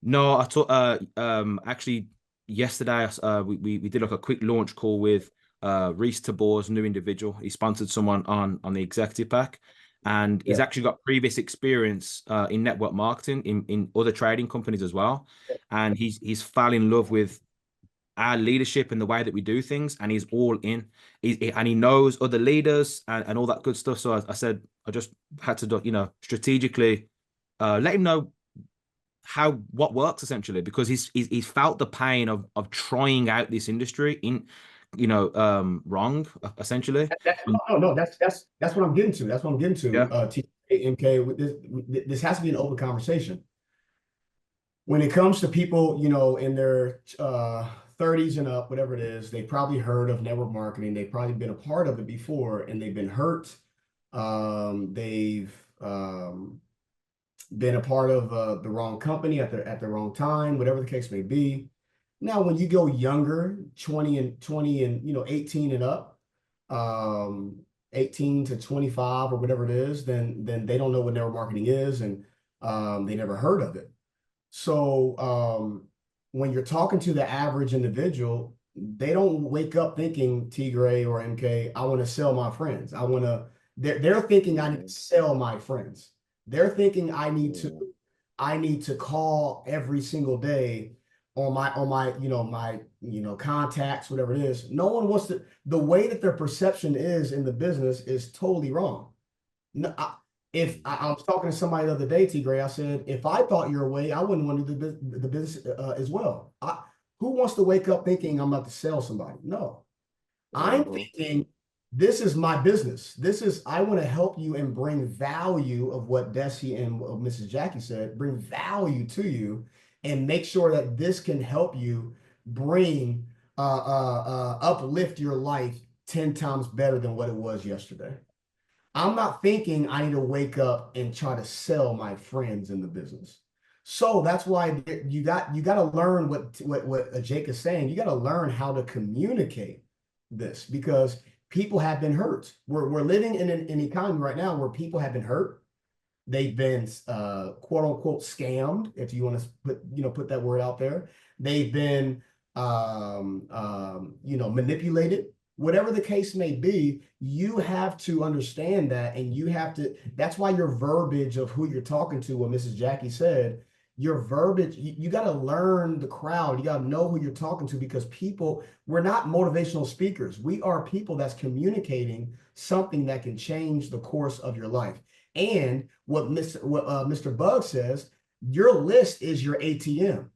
No, I thought actually yesterday we did like a quick launch call with Reese Tabor's new individual. He sponsored someone on the executive pack, and he's actually got previous experience in network marketing in other trading companies as well. And he's fell in love with our leadership and the way that we do things, and he's all in. And he knows other leaders and all that good stuff. So I said I just had to strategically let him know what works essentially, because he's felt the pain of trying out this industry in wrong essentially. That's what I'm getting to. That's what I'm getting to. Yeah. TMK, this has to be an open conversation. When it comes to people, in their 30s and up, whatever it is, they probably heard of network marketing. They've probably been a part of it before, and they've been hurt. They've been a part of the wrong company at the wrong time, whatever the case may be. Now, when you go younger, 20 and 18 and up, 18 to 25 or whatever it is, then they don't know what network marketing is, and they never heard of it. So when you're talking to the average individual, they don't wake up thinking, Tigray or MK, I want to sell my friends. They're thinking I need to sell my friends. They're thinking I need to call every single day on my contacts, whatever it is. No one wants to. The way that their perception is in the business is totally wrong. No, I was talking to somebody the other day, Tigray, I said, if I thought your way, I wouldn't want to do the business as well. Who wants to wake up thinking I'm about to sell somebody? No, I'm thinking, this is my business. I want to help you and bring value of what Desi and Mrs. Jackie said, bring value to you and make sure that this can help you bring, uplift your life 10 times better than what it was yesterday. I'm not thinking I need to wake up and try to sell my friends in the business. So that's why you got to learn what Jake is saying. You got to learn how to communicate this, because people have been hurt. We're living in an economy right now where people have been hurt. They've been quote unquote scammed, if you want to put that word out there. They've been manipulated. Whatever the case may be, you have to understand that, and that's why your verbiage of who you're talking to, what Mrs. Jackie said, your verbiage, you got to learn the crowd. You got to know who you're talking to, because we're not motivational speakers. We are people that's communicating something that can change the course of your life. And what Mr. Bug says, your list is your ATM.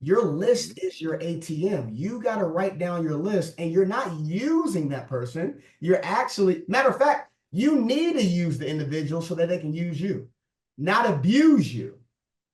Your list is your ATM. You got to write down your list, and you're not using that person. You're actually, matter of fact, you need to use the individual so that they can use you, not abuse you.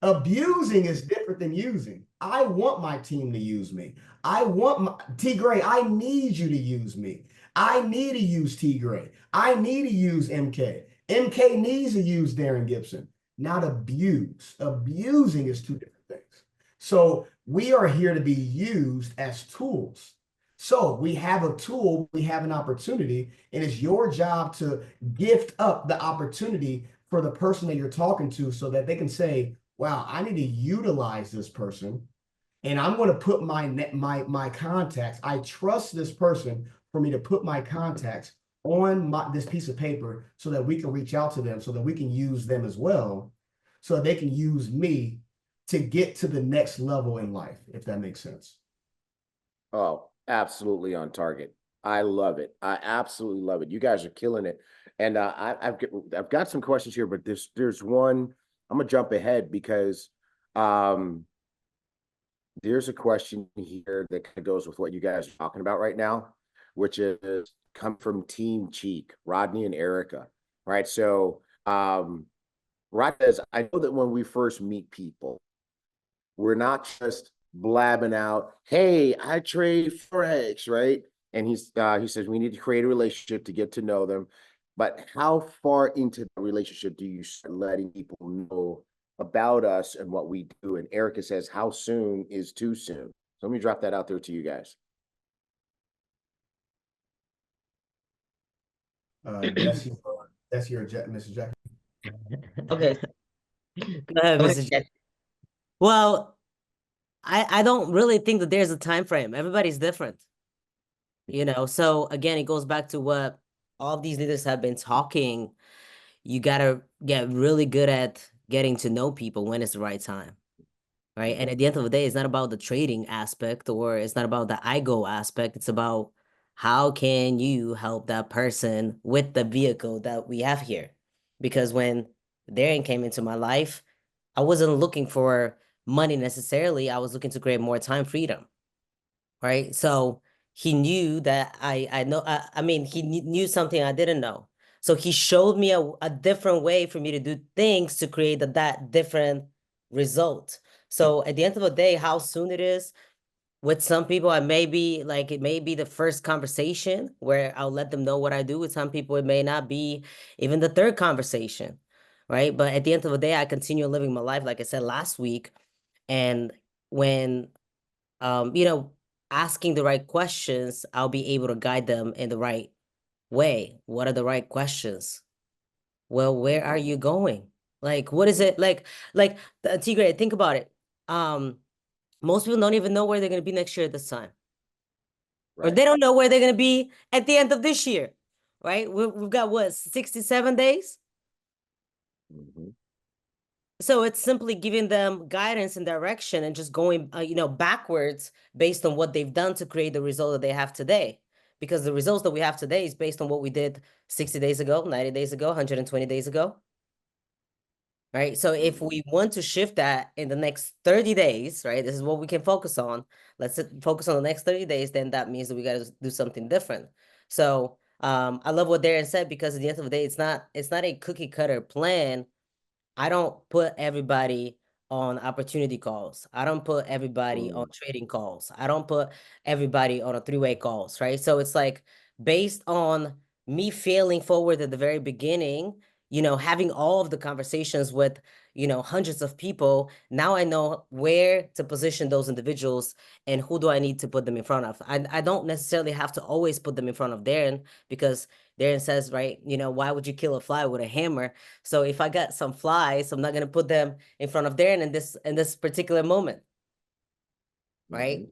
Abusing is different than using. I want my team to use me. T-Gray, I need you to use me. I need to use T-Gray. I need to use MK. MK needs to use Darren Gibson, not abuse. Abusing is two different things. So we are here to be used as tools. So we have a tool, we have an opportunity, and it's your job to gift up the opportunity for the person that you're talking to so that they can say, wow, I need to utilize this person, and I'm going to put my contacts. I trust this person for me to put my contacts on this piece of paper so that we can reach out to them, so that we can use them as well, so that they can use me to get to the next level in life, if that makes sense. Oh, absolutely on target. I love it. I absolutely love it. You guys are killing it. And I've got some questions here, but there's one. I'm gonna jump ahead because um there's a question here that kind of goes with what you guys are talking about right now, which is come from Team Cheek, Rodney and Erica. Right. So Rod says, I know that when we first meet people, we're not just blabbing out, hey, I trade Forex, right? And he says we need to create a relationship to get to know them. But how far into the relationship do you start letting people know about us and what we do? And Erica says, how soon is too soon? So let me drop that out there to you guys. That's your Mrs. Jackson. Okay. Go ahead, Go Mr. ahead, Jack. Well, I don't really think that there's a time frame. Everybody's different. You know, so again, it goes back to what all of these leaders have been talking. You gotta get really good at getting to know people when it's the right time. Right. And at the end of the day, it's not about the trading aspect, or it's not about the IGO aspect. It's about how can you help that person with the vehicle that we have here? Because when Darren came into my life, I wasn't looking for money necessarily. I was looking to create more time freedom. Right. So he knew that I know, I mean, he knew something I didn't know. So he showed me a different way for me to do things to create that different result. So at the end of the day, how soon it is, with some people, it may be the first conversation where I'll let them know what I do. With some people, it may not be even the third conversation, right? But at the end of the day, I continue living my life, like I said last week. And when, you know, asking the right questions, I'll be able to guide them in the right way. What are the right questions? Well, where are you going? Like, what is it Tigre, think about it. Most people don't even know where they're going to be next year at this time. Or they don't know where they're going to be at the end of this year, right? We've got what, 67 days? So it's simply giving them guidance and direction and just going, you know, backwards based on what they've done to create the result that they have today. Because the results that we have today is based on what we did 60 days ago, 90 days ago, 120 days ago. Right. So if we want to shift that in the next 30 days, right, this is what we can focus on. Let's focus on the next 30 days. Then that means that we got to do something different. So I love what Darren said, because at the end of the day, it's not a cookie cutter plan. I don't put everybody on opportunity calls. I don't put everybody on trading calls. I don't put everybody on a three-way calls, right? So it's like based on me failing forward at the very beginning, you know, having all of the conversations with, you know, hundreds of people, now I know where to position those individuals and who do I need to put them in front of. I don't necessarily have to always put them in front of Darren, because Darren says, right, you know, why would you kill a fly with a hammer? So if I got some flies, I'm not going to put them in front of Darren in this particular moment, right?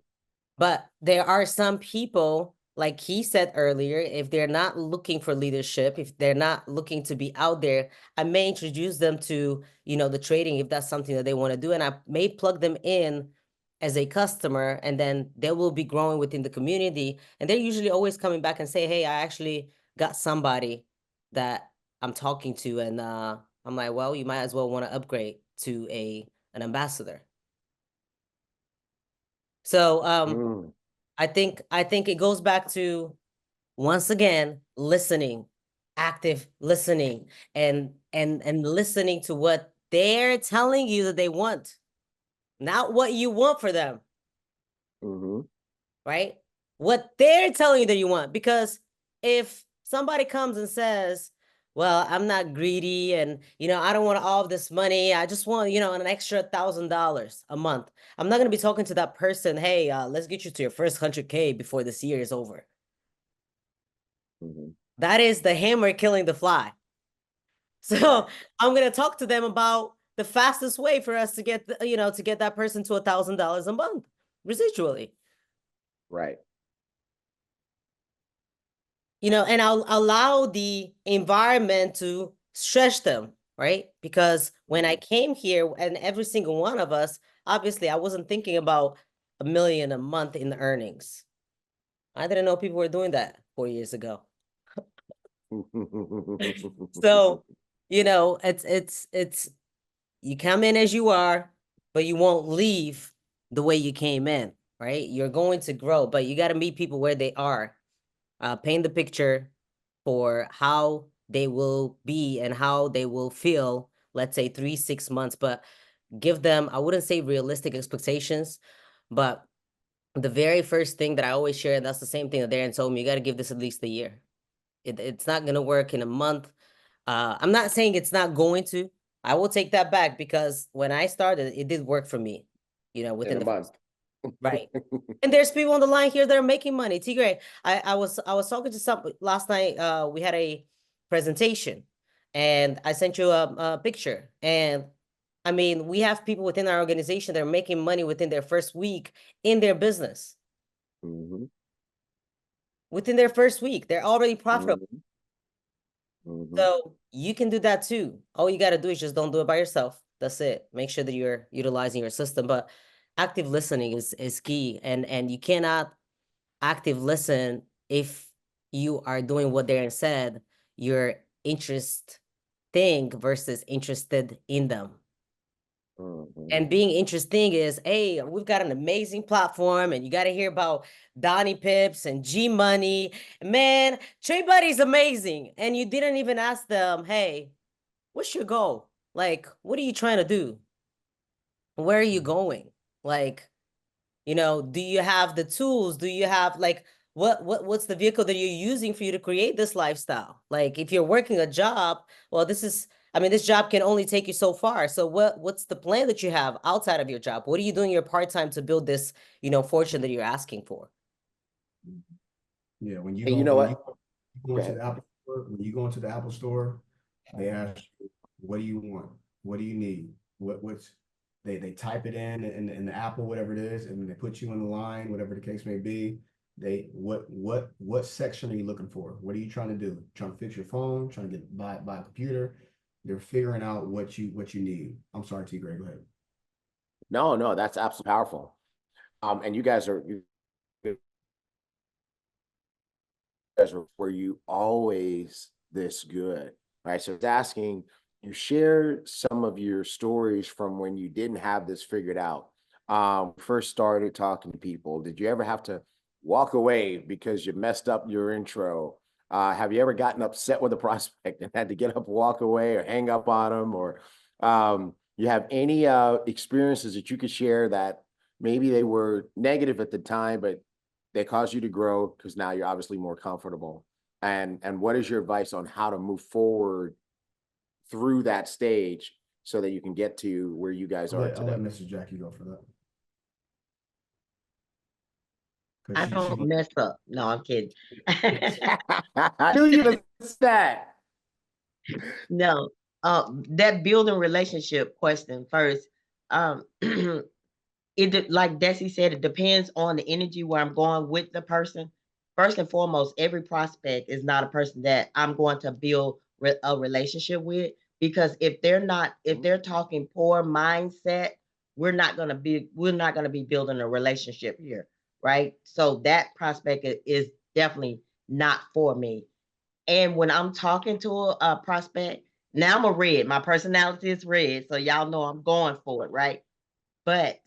But there are some people, like he said earlier, if they're not looking for leadership, if they're not looking to be out there, I may introduce them to, you know, the trading, if that's something that they want to do. And I may plug them in as a customer, and then they will be growing within the community. And they're usually always coming back and say, hey, I actually got somebody that I'm talking to. And I'm like, well, you might as well want to upgrade to an ambassador. So I think it goes back to, once again, listening, active listening, and listening to what they're telling you that they want, not what you want for them. Right? What they're telling you that you want. Because if somebody comes and says, well, I'm not greedy, and, you know, I don't want all of this money, I just want, you know, an extra $1,000 a month, I'm not going to be talking to that person, hey, let's get you to your first 100K before this year is over. That is the hammer killing the fly. So I'm going to talk to them about the fastest way for us to get, to get that person to $1,000 a month residually. Right. And I'll allow the environment to stretch them, right? Because when I came here, and every single one of us, obviously, I wasn't thinking about $1 million a month in the earnings. I didn't know people were doing that 4 years ago. So, it's you come in as you are, but you won't leave the way you came in, right? You're going to grow, but you got to meet people where they are. Paint the picture for how they will be and how they will feel, let's say 3-6 months, but give them, I wouldn't say realistic expectations, but the very first thing that I always share, and that's the same thing that Darren told me, you got to give this at least a year. It's not going to work in a month. I'm not saying it's not going to. I will take that back, because when I started, it did work for me, within In a the month. Right. And there's people on the line here that are making money. Tigray, I was talking to some last night. We had a presentation, and I sent you a picture. And I mean, we have people within our organization that are making money within their first week in their business. Mhm. Within their first week, they're already profitable. Mhm. So you can do that too. All you got to do is just don't do it by yourself. That's it. Make sure that you're utilizing your system. But active listening is key, and you cannot active listen if you are doing what Darren said, you're interesting versus interested in them. Mhm. And being interesting is, hey, we've got an amazing platform, and you got to hear about Donnie Pips and G Money. Man, Trade Buddy's amazing. And you didn't even ask them, hey, what's your goal? Like, what are you trying to do? Where are you going? Like, do you have the tools? Do you have what's the vehicle that you're using for you to create this lifestyle? Like, if you're working a job, well, this job can only take you so far. So what's the plan that you have outside of your job? What are you doing your part-time to build this, fortune that you're asking for? Yeah, when you And go you know when what? you go Go into ahead. the Apple store, when you go into the Apple store, they ask you, what do you want? What do you need? What's they type it in the Apple, whatever it is, and they put you in the line, whatever the case may be. They what section are you looking for? What are you trying to do? Trying to fix your phone, trying to buy a computer. They're figuring out what you need. I'm sorry, T. Gray, go ahead. No, that's absolutely powerful. And you guys were you always this good, right? So it's asking you share some of your stories from when you didn't have this figured out. First started talking to people. Did you ever have to walk away because you messed up your intro? Have you ever gotten upset with a prospect and had to get up, walk away, or hang up on them? Or you have any experiences that you could share that maybe they were negative at the time, but they caused you to grow because now you're obviously more comfortable? And what is your advice on how to move forward through that stage so that you can get to where you guys are I'll let today? Mrs. Jackie go for that. I Because don't mess up. No, I'm kidding. I knew you would say that. No, that building relationship question first. Like Desi said, it depends on the energy where I'm going with the person. First and foremost, every prospect is not a person that I'm going to build a relationship with, because if they're talking poor mindset, we're not going to be building a relationship here, right? So that prospect is definitely not for me. And when I'm talking to a prospect, now I'm a red. My personality is red, so y'all know I'm going for it, right? But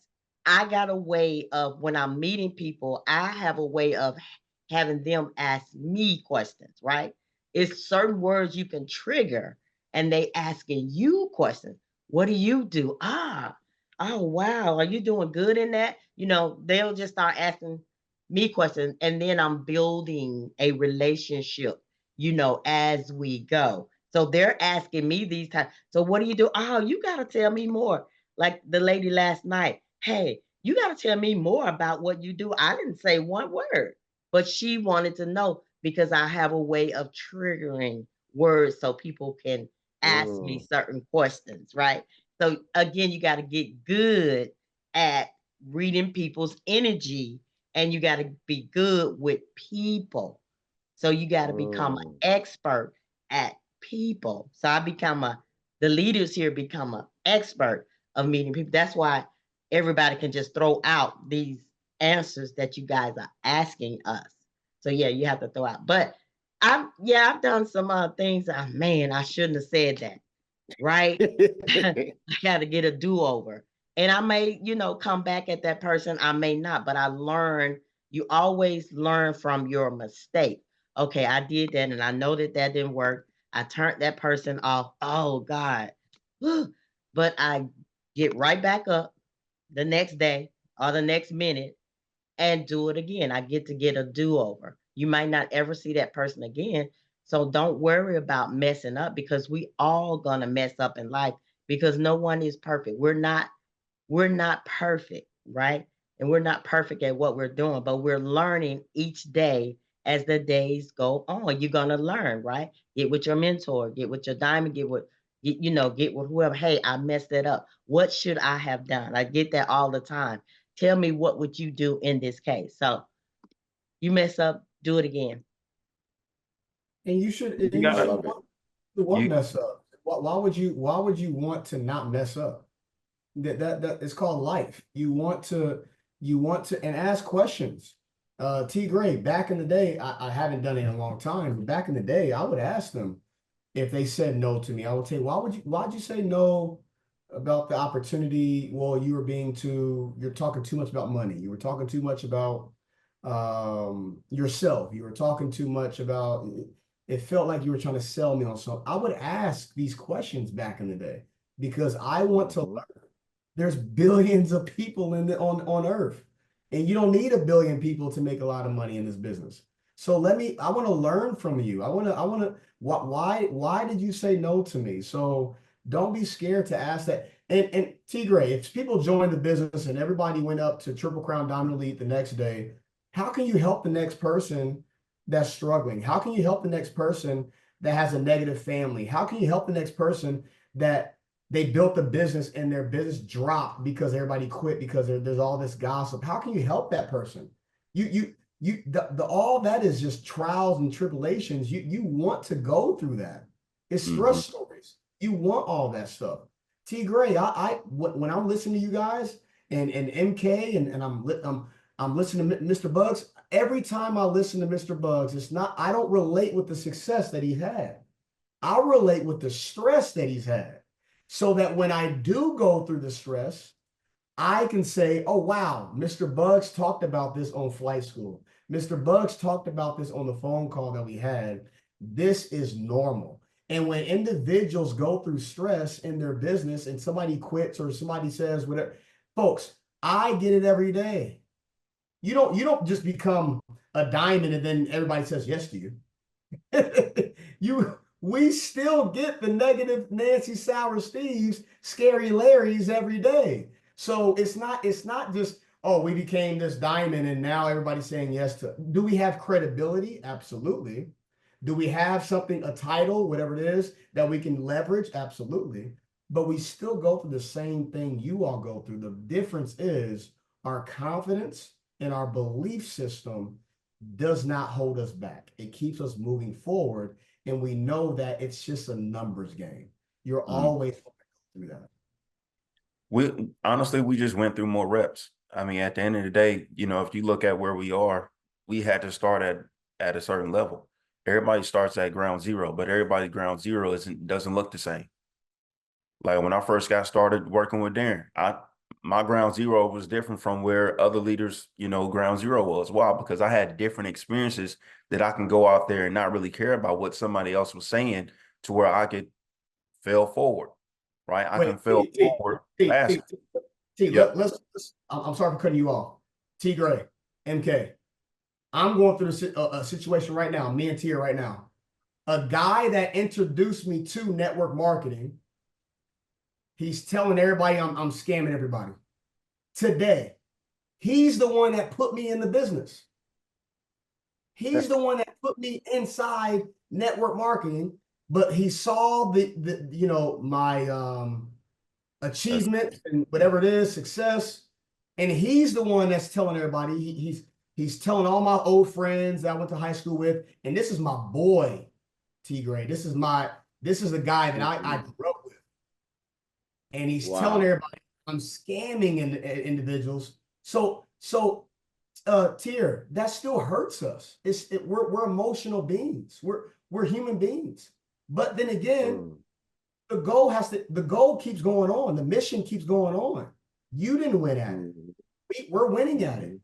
I got a way of, when I'm meeting people, I have a way of having them ask me questions, right? It's certain words you can trigger, and they asking you questions. What do you do? Oh, wow. Are you doing good in that? They'll just start asking me questions, and then I'm building a relationship, as we go. So they're asking me these times. So what do you do? Oh, you got to tell me more. Like the lady last night, hey, you got to tell me more about what you do. I didn't say one word, but she wanted to know, because I have a way of triggering words so people can ask me certain questions, right? So again, you got to get good at reading people's energy, and you got to be good with people. So you got to become an expert at people. So the leaders here become an expert of meeting people. That's why everybody can just throw out these answers that you guys are asking us. So yeah, you have to throw out. But I've done some things. Man, I shouldn't have said that. Right? I got to get a do-over. And I may, come back at that person. I may not, but I learned. You always learn from your mistake. Okay, I did that and I know that didn't work. I turned that person off. Oh God. But I get right back up the next day or the next minute and do it again. I get to get a do-over. You might not ever see that person again. So don't worry about messing up, because we all gonna mess up in life, because no one is perfect. We're not perfect, right? And we're not perfect at what we're doing, but we're learning each day as the days go on. You're gonna learn, right? Get with your mentor, get with your diamond, get with whoever. Hey, I messed that up. What should I have done? I get that all the time. Tell me, what would you do in this case? So you mess up, do it again. And you should, and You you gotta- should want You- mess up. Why would you want to not mess up? That it's called life. You want to and ask questions. T Gray, back in the day, I haven't done it in a long time, but back in the day, I would ask them if they said no to me. I would say, why'd you say no about the opportunity? Well, you're talking too much about money. You were talking too much about yourself. You were talking too much about, it felt like you were trying to sell me on something. I would ask these questions back in the day because I want to learn. There's billions of people on earth, and you don't need a billion people to make a lot of money in this business. So I want to learn from you. Why did you say no to me? So don't be scared to ask that. And T Gray, if people joined the business and everybody went up to Triple Crown Diamond Elite the next day, how can you help the next person that's struggling? How can you help the next person that has a negative family? How can you help the next person that they built a business and their business dropped because everybody quit because there's all this gossip? How can you help that person? All that is just trials and tribulations. You want to go through that. It's stress stories. You want all that stuff. T Gray, when I'm listening to you guys and MK and I'm listening to Mr. Bugs, every time I listen to Mr. Bugs, I don't relate with the success that he had. I relate with the stress that he's had. So that when I do go through the stress, I can say, oh, wow, Mr. Bugs talked about this on flight school. Mr. Bugs talked about this on the phone call that we had. This is normal. And when individuals go through stress in their business and somebody quits or somebody says whatever, folks, I get it every day. You don't just become a diamond and then everybody says yes to you. We still get the negative Nancy Sour Steves, scary Larrys every day. So it's not just, oh, we became this diamond and now everybody's saying yes to. Do we have credibility? Absolutely. Do we have something, a title, whatever it is, that we can leverage? Absolutely. But we still go through the same thing you all go through. The difference is our confidence and our belief system does not hold us back. It keeps us moving forward. And we know that it's just a numbers game. You're always through that. We just went through more reps. I mean, at the end of the day, if you look at where we are, we had to start at a certain level. Everybody starts at ground zero, but everybody ground zero doesn't look the same. Like when I first got started working with Darren, my ground zero was different from where other leaders, ground zero was. Why? Because I had different experiences that I can go out there and not really care about what somebody else was saying to where I could fail forward, right? I can fail forward faster. I'm sorry for cutting you off. T Gray, MK, I'm going through a situation right now, me and Tia right now. A guy that introduced me to network marketing, he's telling everybody I'm scamming everybody. Today, he's the one that put me in the business. He's the one that put me inside network marketing, but he saw my achievements and whatever it is, success. And he's the one that's telling everybody. He's telling all my old friends that I went to high school with, and this is my boy, T Gray. This is the guy that I grew up with. And he's telling everybody I'm scamming individuals. So Tier, that still hurts us. We're emotional beings. We're human beings. But then again, the goal keeps going on. The mission keeps going on. You didn't win at it. We're winning at it.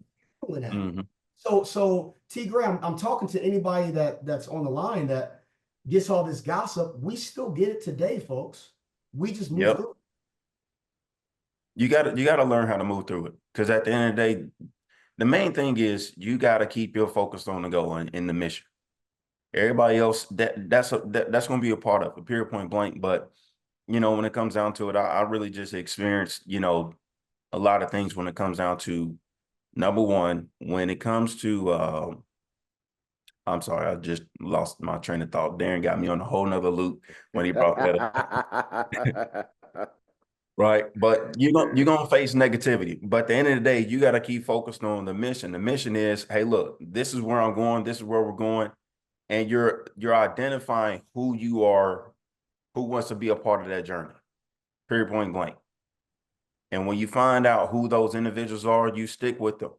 Win at it. So T Graham, I'm talking to anybody that's on the line that gets all this gossip. We still get it today, folks. We just move through it. You gotta learn how to move through it. Because at the end of the day, the main thing is you gotta keep your focus on the goal and in the mission. Everybody else, that's gonna be a part of it, period, point blank. But you know, when it comes down to it, I really just experienced, you know, a lot of things when it comes down to, number one, when it comes to I'm sorry, I just lost my train of thought. Darren got me on a whole nother loop when he brought that up. Right. But you're gonna face negativity. But at the end of the day, you got to keep focused on the mission. The mission is, hey, look, this is where I'm going, this is where we're going. And you're identifying who you are, who wants to be a part of that journey. Period, point blank. And when you find out who those individuals are, you stick with them.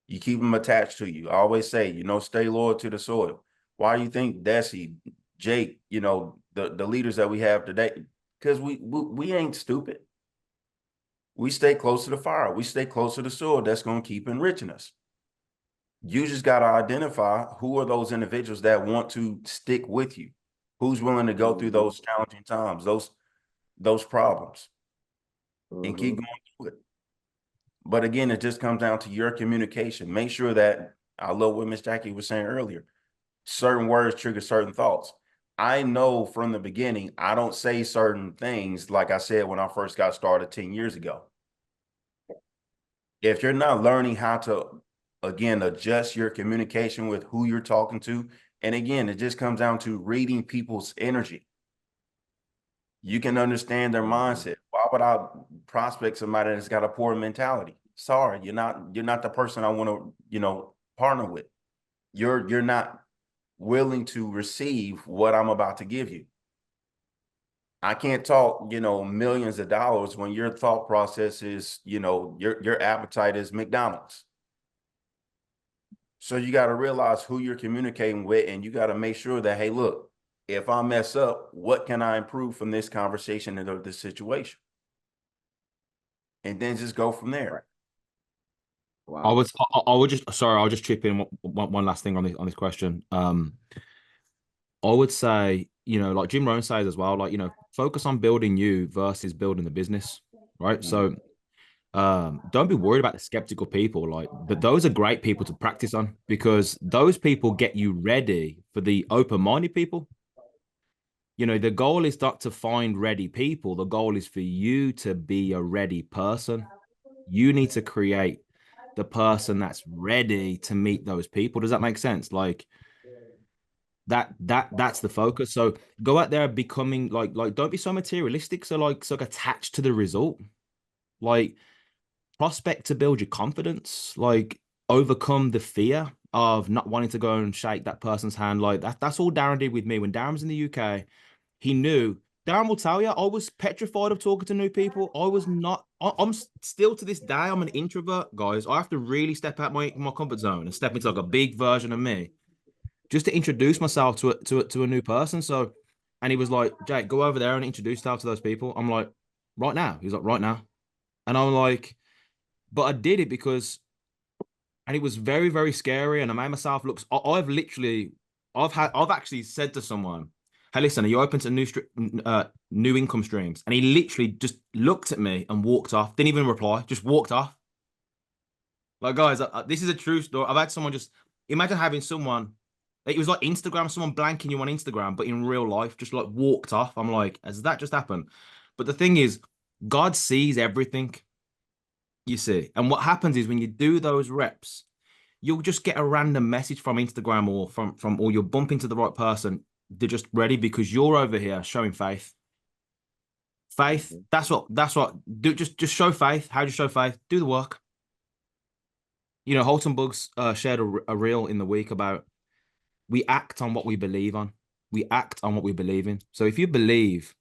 You keep them attached to you. I always say, you know, stay loyal to the soil. Why do you think Desi, Jake, you know, the leaders that we have today? Because we ain't stupid. We stay close to the fire. We stay close to the soil that's going to keep enriching us. You just got to identify who are those individuals that want to stick with you. Who's willing to go through those challenging times, those problems, and keep going through it. But again, it just comes down to your communication. Make sure that, I love what Miss Jackie was saying earlier, certain words trigger certain thoughts. I know from the beginning, I don't say certain things like I said when I first got started 10 years ago. If you're not learning how to, again, adjust your communication with who you're talking to, and again, it just comes down to reading people's energy. You can understand their mindset. Why would I prospect somebody that's got a poor mentality? Sorry, you're not the person I want to, you know, partner with. You're not willing to receive what I'm about to give you. I can't talk, you know, millions of dollars when your thought process is, you know, your appetite is McDonald's. So you got to realize who you're communicating with, and you got to make sure that, hey, look, if I mess up, what can I improve from this conversation and this situation? And then just go from there. Wow. I'll just chip in one last thing on this question. I would say, you know, like Jim Rohn says as well, like, you know, focus on building you versus building the business, right? So don't be worried about the skeptical people, like, but those are great people to practice on, because those people get you ready for the open-minded people. You know, the goal is not to find ready people. The goal is for you to be a ready person. You need to create the person that's ready to meet those people. Does that make sense? Like that's the focus. So go out there becoming like don't be so materialistic. So attached to the result. Like prospect to build your confidence. Like overcome the fear of not wanting to go and shake that person's hand. Like that's all Darren did with me. When Darren was in the UK, he knew. Darren will tell you, I was petrified of talking to new people. I was not. I'm still to this day, I'm an introvert, guys. I have to really step out my comfort zone and step into like a big version of me just to introduce myself to a new person. So, and he was like, Jake, go over there and introduce yourself to those people. I'm like, right now. He's like, right now. And I'm like, but I did it because, and it was very, very scary. And I made myself look, I've actually said to someone, hey, listen, are you open to new income streams? And he literally just looked at me and walked off. Didn't even reply, just walked off. Like, guys, this is a true story. I've had someone just, imagine having someone, it was like Instagram, someone blanking you on Instagram, but in real life, just like walked off. I'm like, has that just happened? But the thing is, God sees everything, you see. And what happens is when you do those reps, you'll just get a random message from Instagram or you'll bump into the right person. They're just ready because you're over here showing faith. Faith. That's what do. Just show faith. How do you show faith? Do the work. You know, Holton Bugs shared a reel in the week about we act on what we believe on. We act on what we believe in. So if you believe,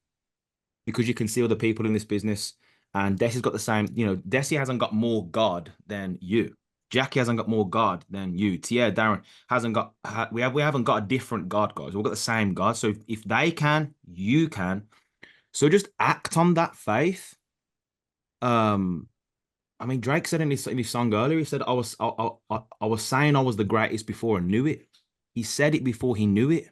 because you can see other people in this business, and Desi's got the same, you know, Desi hasn't got more God than you. Jackie hasn't got more God than you. Tia, Darren hasn't got, we haven't got a different God, guys. We've got the same God. So if they can, you can. So just act on that faith. I mean, Drake said in his song earlier, he said, I was saying I was the greatest before I knew it. He said it before he knew it.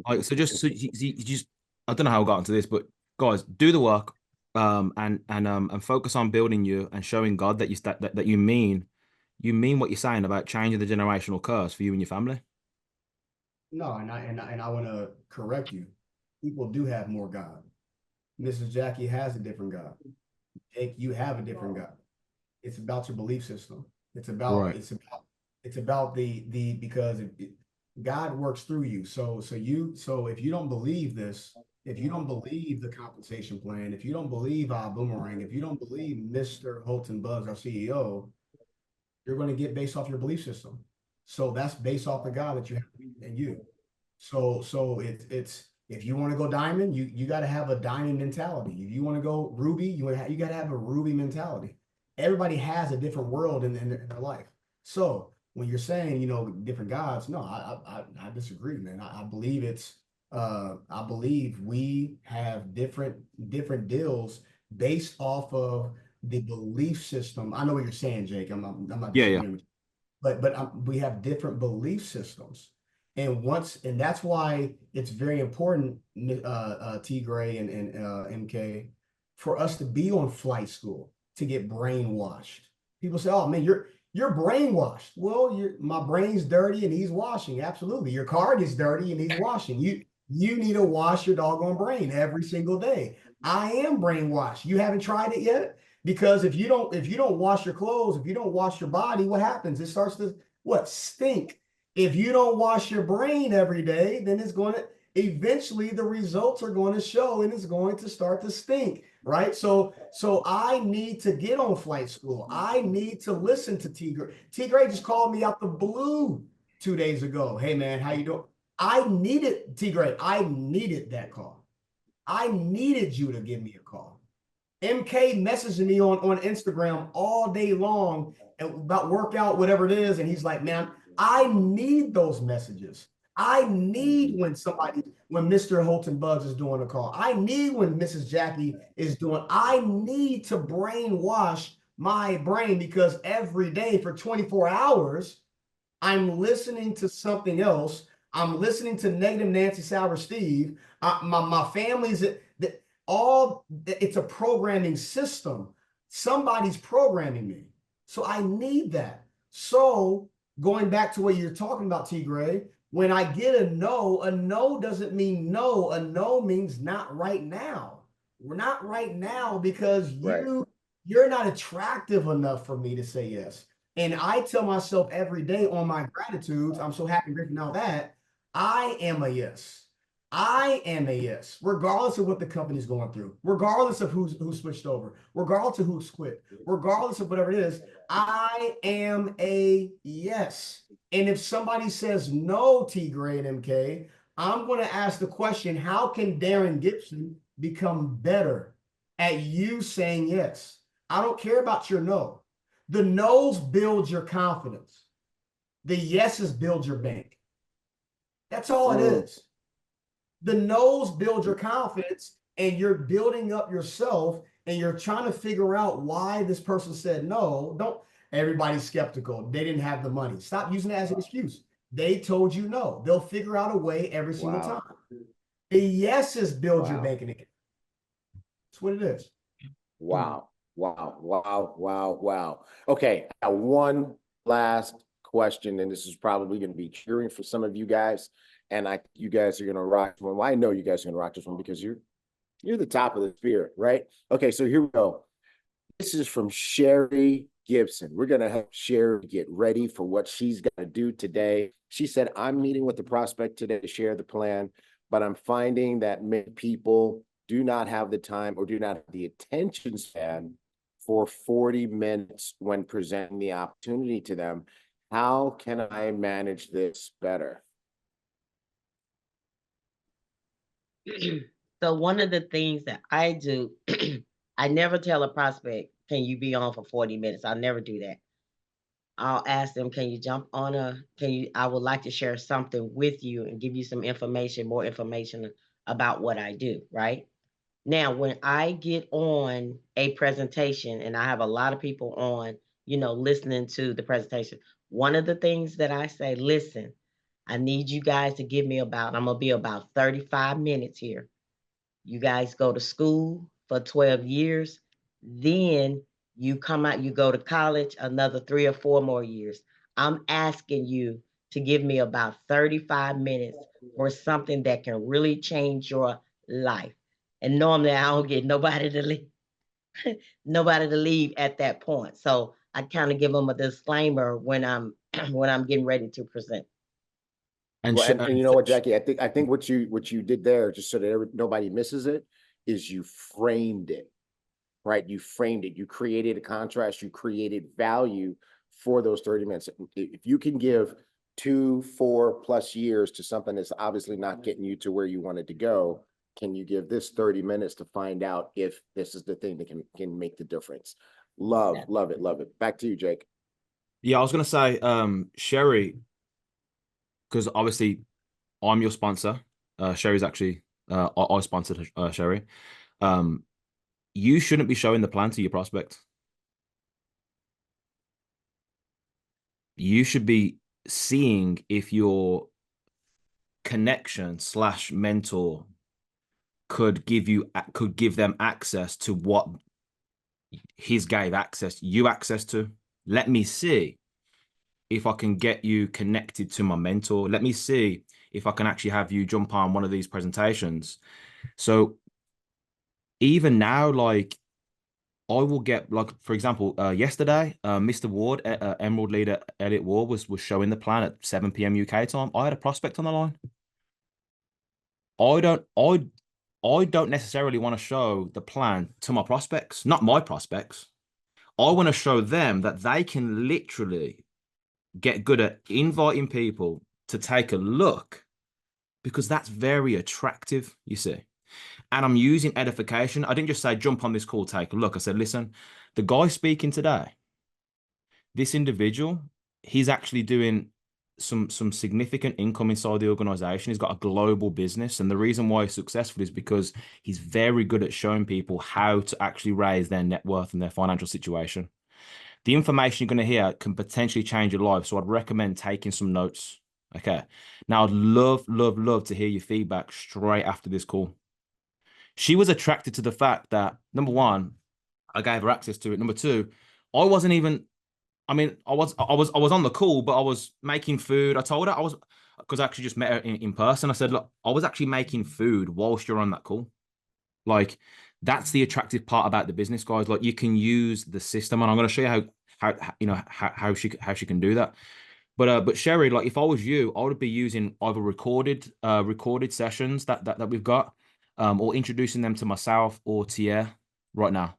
Like, so you just, I don't know how I got into this, but guys, do the work, and focus on building you and showing God that you mean what you're saying about changing the generational curse for you and your family. No, and I want to correct you. People do have more God. Mrs. Jackie has a different God. Jake, you have a different God. It's about your belief system. It's about the because God works through you. So if you don't believe this, if you don't believe the compensation plan, if you don't believe Ibüümerang, if you don't believe Mr. Holton Bugs, our CEO, you're going to get based off your belief system. So that's based off the God that you have in you. So it's if you want to go diamond, you got to have a diamond mentality. If you want to go ruby, you got to have a ruby mentality. Everybody has a different world in their life. So when you're saying, you know, different gods, no, I disagree, man. I believe I believe we have different deals based off of the belief system. I know what you're saying, Jake. I'm not disagreeing with you. But we have different belief systems. And that's why it's very important, T Gray and MK, for us to be on flight school, to get brainwashed. People say, oh man, you're brainwashed. Well, my brain's dirty and he's washing. Absolutely. Your card is dirty and he's washing. You need to wash your doggone brain every single day. I am brainwashed. You haven't tried it yet? Because if you don't wash your clothes, if you don't wash your body, what happens? It starts to stink. If you don't wash your brain every day, then it's going to eventually the results are going to show and it's going to start to stink, right? So I need to get on flight school. I need to listen to T Gray. T Gray just called me out the blue 2 days ago. Hey man, how you doing? I needed T Gray. I needed that call. I needed you to give me a call. MK messaging me on Instagram all day long about workout, whatever it is. And he's like, man, I need those messages. I need when Mr. Holton Bugs is doing a call. I need when Mrs. Jackie is doing, I need to brainwash my brain because every day for 24 hours, I'm listening to something else. I'm listening to negative Nancy Sauer Steve. My family's it's a programming system. Somebody's programming me. So I need that. So going back to what you're talking about, T Gray, when I get a no doesn't mean no. A no means not right now. We're not right now because you're not attractive enough for me to say yes. And I tell myself every day on my gratitudes, I'm so happy, Griffin, now that I am a yes. I am a yes, regardless of what the company's going through, regardless of who switched over, regardless of who's quit, regardless of whatever it is, I am a yes. And if somebody says no, T Gray and MK, I'm going to ask the question, how can Darren Gibson become better at you saying yes? I don't care about your no. The no's build your confidence. The yeses build your bank. That's all it is. The no's build your confidence and you're building up yourself and you're trying to figure out why this person said no. Everybody's skeptical. They didn't have the money. Stop using that as an excuse. They told you no. They'll figure out a way every single time. The yeses build your banking account. That's what it is. Wow. Okay, one last question, and this is probably going to be cheering for some of you guys. And you guys are going to rock this one. Well, I know you guys are going to rock this one because you're the top of the spear, right? Okay, so here we go. This is from Sherry Gibson. We're going to help Sherry get ready for what she's going to do today. She said, I'm meeting with the prospect today to share the plan, but I'm finding that many people do not have the time or do not have the attention span for 40 minutes when presenting the opportunity to them. How can I manage this better? So one of the things that I do, I never tell a prospect, can you be on for 40 minutes? I'll never do that. I'll ask them, can you jump on I would like to share something with you and give you some information, more information about what I do, right? Now, when I get on a presentation and I have a lot of people on, listening to the presentation, one of the things that I say, listen, I need you guys to give me I'm going to be about 35 minutes here. You guys go to school for 12 years, then you come out, you go to college another 3 or 4 more years. I'm asking you to give me about 35 minutes for something that can really change your life. And normally I don't get nobody to leave, nobody to leave at that point. So I kind of give them a disclaimer when I'm when I'm getting ready to present. And, Well, and you know what, Jackie, I think what you did there, just so that nobody misses it, is you framed it, right? You framed it. You created a contrast. You created value for those 30 minutes. If you can give 2, 4+ years to something that's obviously not getting you to where you wanted to go, can you give this 30 minutes to find out if this is the thing that can make the difference? Love it. Back to you, Jake. yeah, I was gonna say, Sherry, because obviously I'm your sponsor. Sherry's actually I sponsored Sherry. You shouldn't be showing the plan to your prospect. You should be seeing if your connection / mentor could give them access to what he's gave you access to. Let me see if I can get you connected to my mentor. Let me see if I can actually have you jump on one of these presentations. So even now, like, I will get, like, for example, yesterday, Mr. Ward, Emerald leader Elliot Ward was showing the plan at 7 p.m. UK time. I had a prospect on the line. I don't necessarily want to show the plan to my prospects, not my prospects. I want to show them that they can literally get good at inviting people to take a look, because that's very attractive, you see. And I'm using edification. I didn't just say, jump on this call, take a look. I said, listen, the guy speaking today, this individual, he's actually doing some significant income inside the organization. He's got a global business. And the reason why he's successful is because he's very good at showing people how to actually raise their net worth and their financial situation. The information you're going to hear can potentially change your life. So I'd recommend taking some notes. Okay. Now, I'd love to hear your feedback straight after this call. She was attracted to the fact that, number one, I gave her access to it. Number two, I wasn't even, I mean, I was on the call, but I was making food. I told her because I actually just met her in person. I said, look, I was actually making food whilst you're on that call. Like, that's the attractive part about the business, guys. Like, you can use the system, and I'm going to show you how she can do that. But Sherry, like, if I was you, I would be using either recorded sessions that we've got, or introducing them to myself or Tia right now.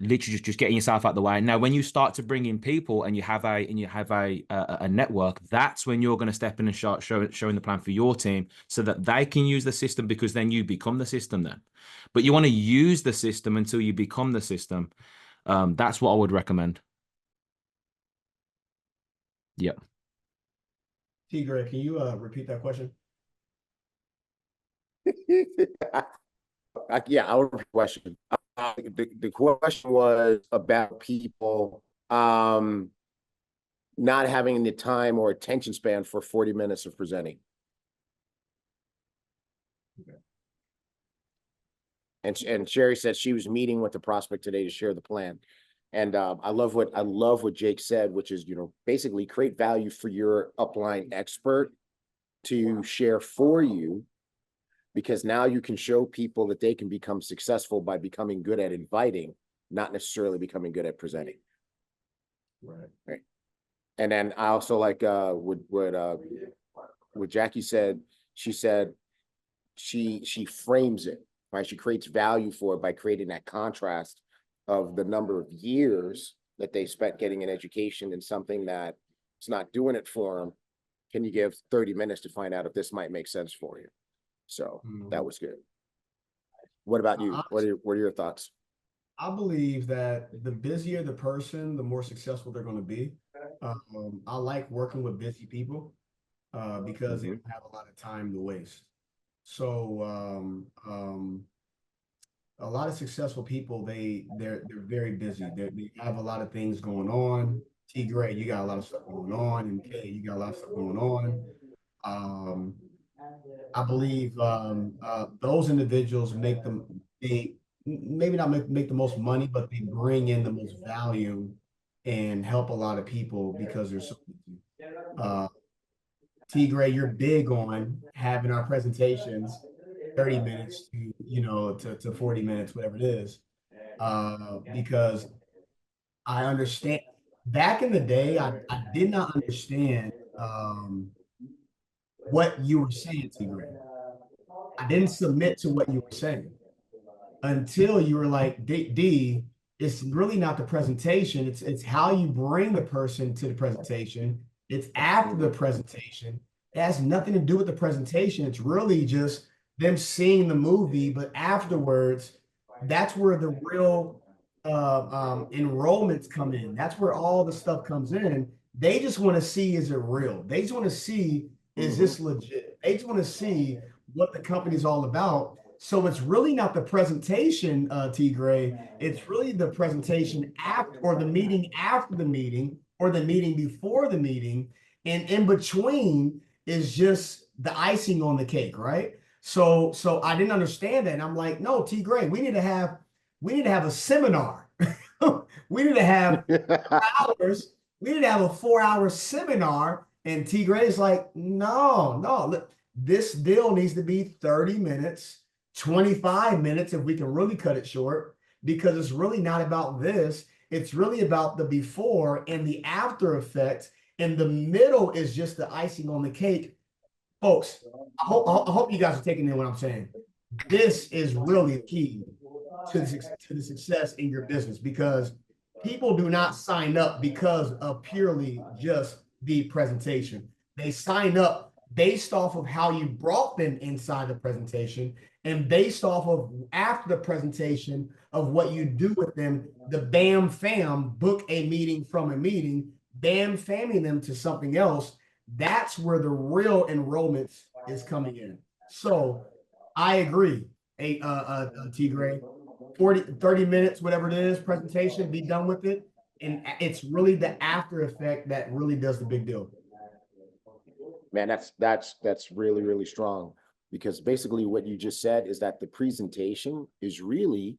Literally just getting yourself out of the way. Now, when you start to bring in people and you have a network, that's when you're going to step in and start showing the plan for your team so that they can use the system, because then you become the system then. But you want to use the system until you become the system. That's what I would recommend. Yeah. T. Greg, can you repeat that question? Yeah, our question. The question was about people not having the time or attention span for 40 minutes of presenting. Okay. And Sherry said she was meeting with the prospect today to share the plan. And I love what Jake said, which is, basically create value for your upline expert to share for you, because now you can show people that they can become successful by becoming good at inviting, not necessarily becoming good at presenting. Right. And then I also like what Jackie said. She said she frames it. right? She creates value for it by creating that contrast of the number of years that they spent getting an education in something that it's not doing it for them. Can you give 30 minutes to find out if this might make sense for you? So that was good. What about you? What are your thoughts? I believe that the busier the person, the more successful they're going to be. I like working with busy people because they don't have a lot of time to waste. So a lot of successful people, they're very busy. They have a lot of things going on. T Gray, you got a lot of stuff going on, and K, you got a lot of stuff going on. I believe those individuals make them maybe not make the most money, but they bring in the most value and help a lot of people because they're so busy. T Gray, you're big on having our presentations 30 minutes to 40 minutes, whatever it is, because I understand. Back in the day, I did not understand what you were saying, T Gray. I didn't submit to what you were saying until you were like, D, it's really not the presentation. It's how you bring the person to the presentation. It's after the presentation. It has nothing to do with the presentation. It's really just them seeing the movie, but afterwards, that's where the real enrollments come in. That's where all the stuff comes in. They just want to see, is it real? They just want to see, is this legit? They just want to see what the company is all about. So it's really not the presentation, T Gray. It's really the presentation after, or the meeting after the meeting, or the meeting before the meeting. And in between is just the icing on the cake, right? So I didn't understand that. And I'm like, no, T Gray, we need to have a seminar. We need to have 4 hours. We need to have a 4-hour seminar. And T Gray's like, no, this deal needs to be 30 minutes, 25 minutes if we can really cut it short, because it's really not about this. It's really about the before and the after effect. And the middle is just the icing on the cake. Folks, I hope you guys are taking in what I'm saying. This is really key to the success in your business, because people do not sign up because of purely just the presentation. They sign up based off of how you brought them inside the presentation, and based off of after the presentation of what you do with them. The bam fam, book a meeting from a meeting, bam famming them to something else. That's where the real enrollments is coming in. So I agree, T Gray, 30 minutes, whatever it is, presentation, be done with it. And it's really the after effect that really does the big deal. Man, that's really, really strong, because basically what you just said is that the presentation is really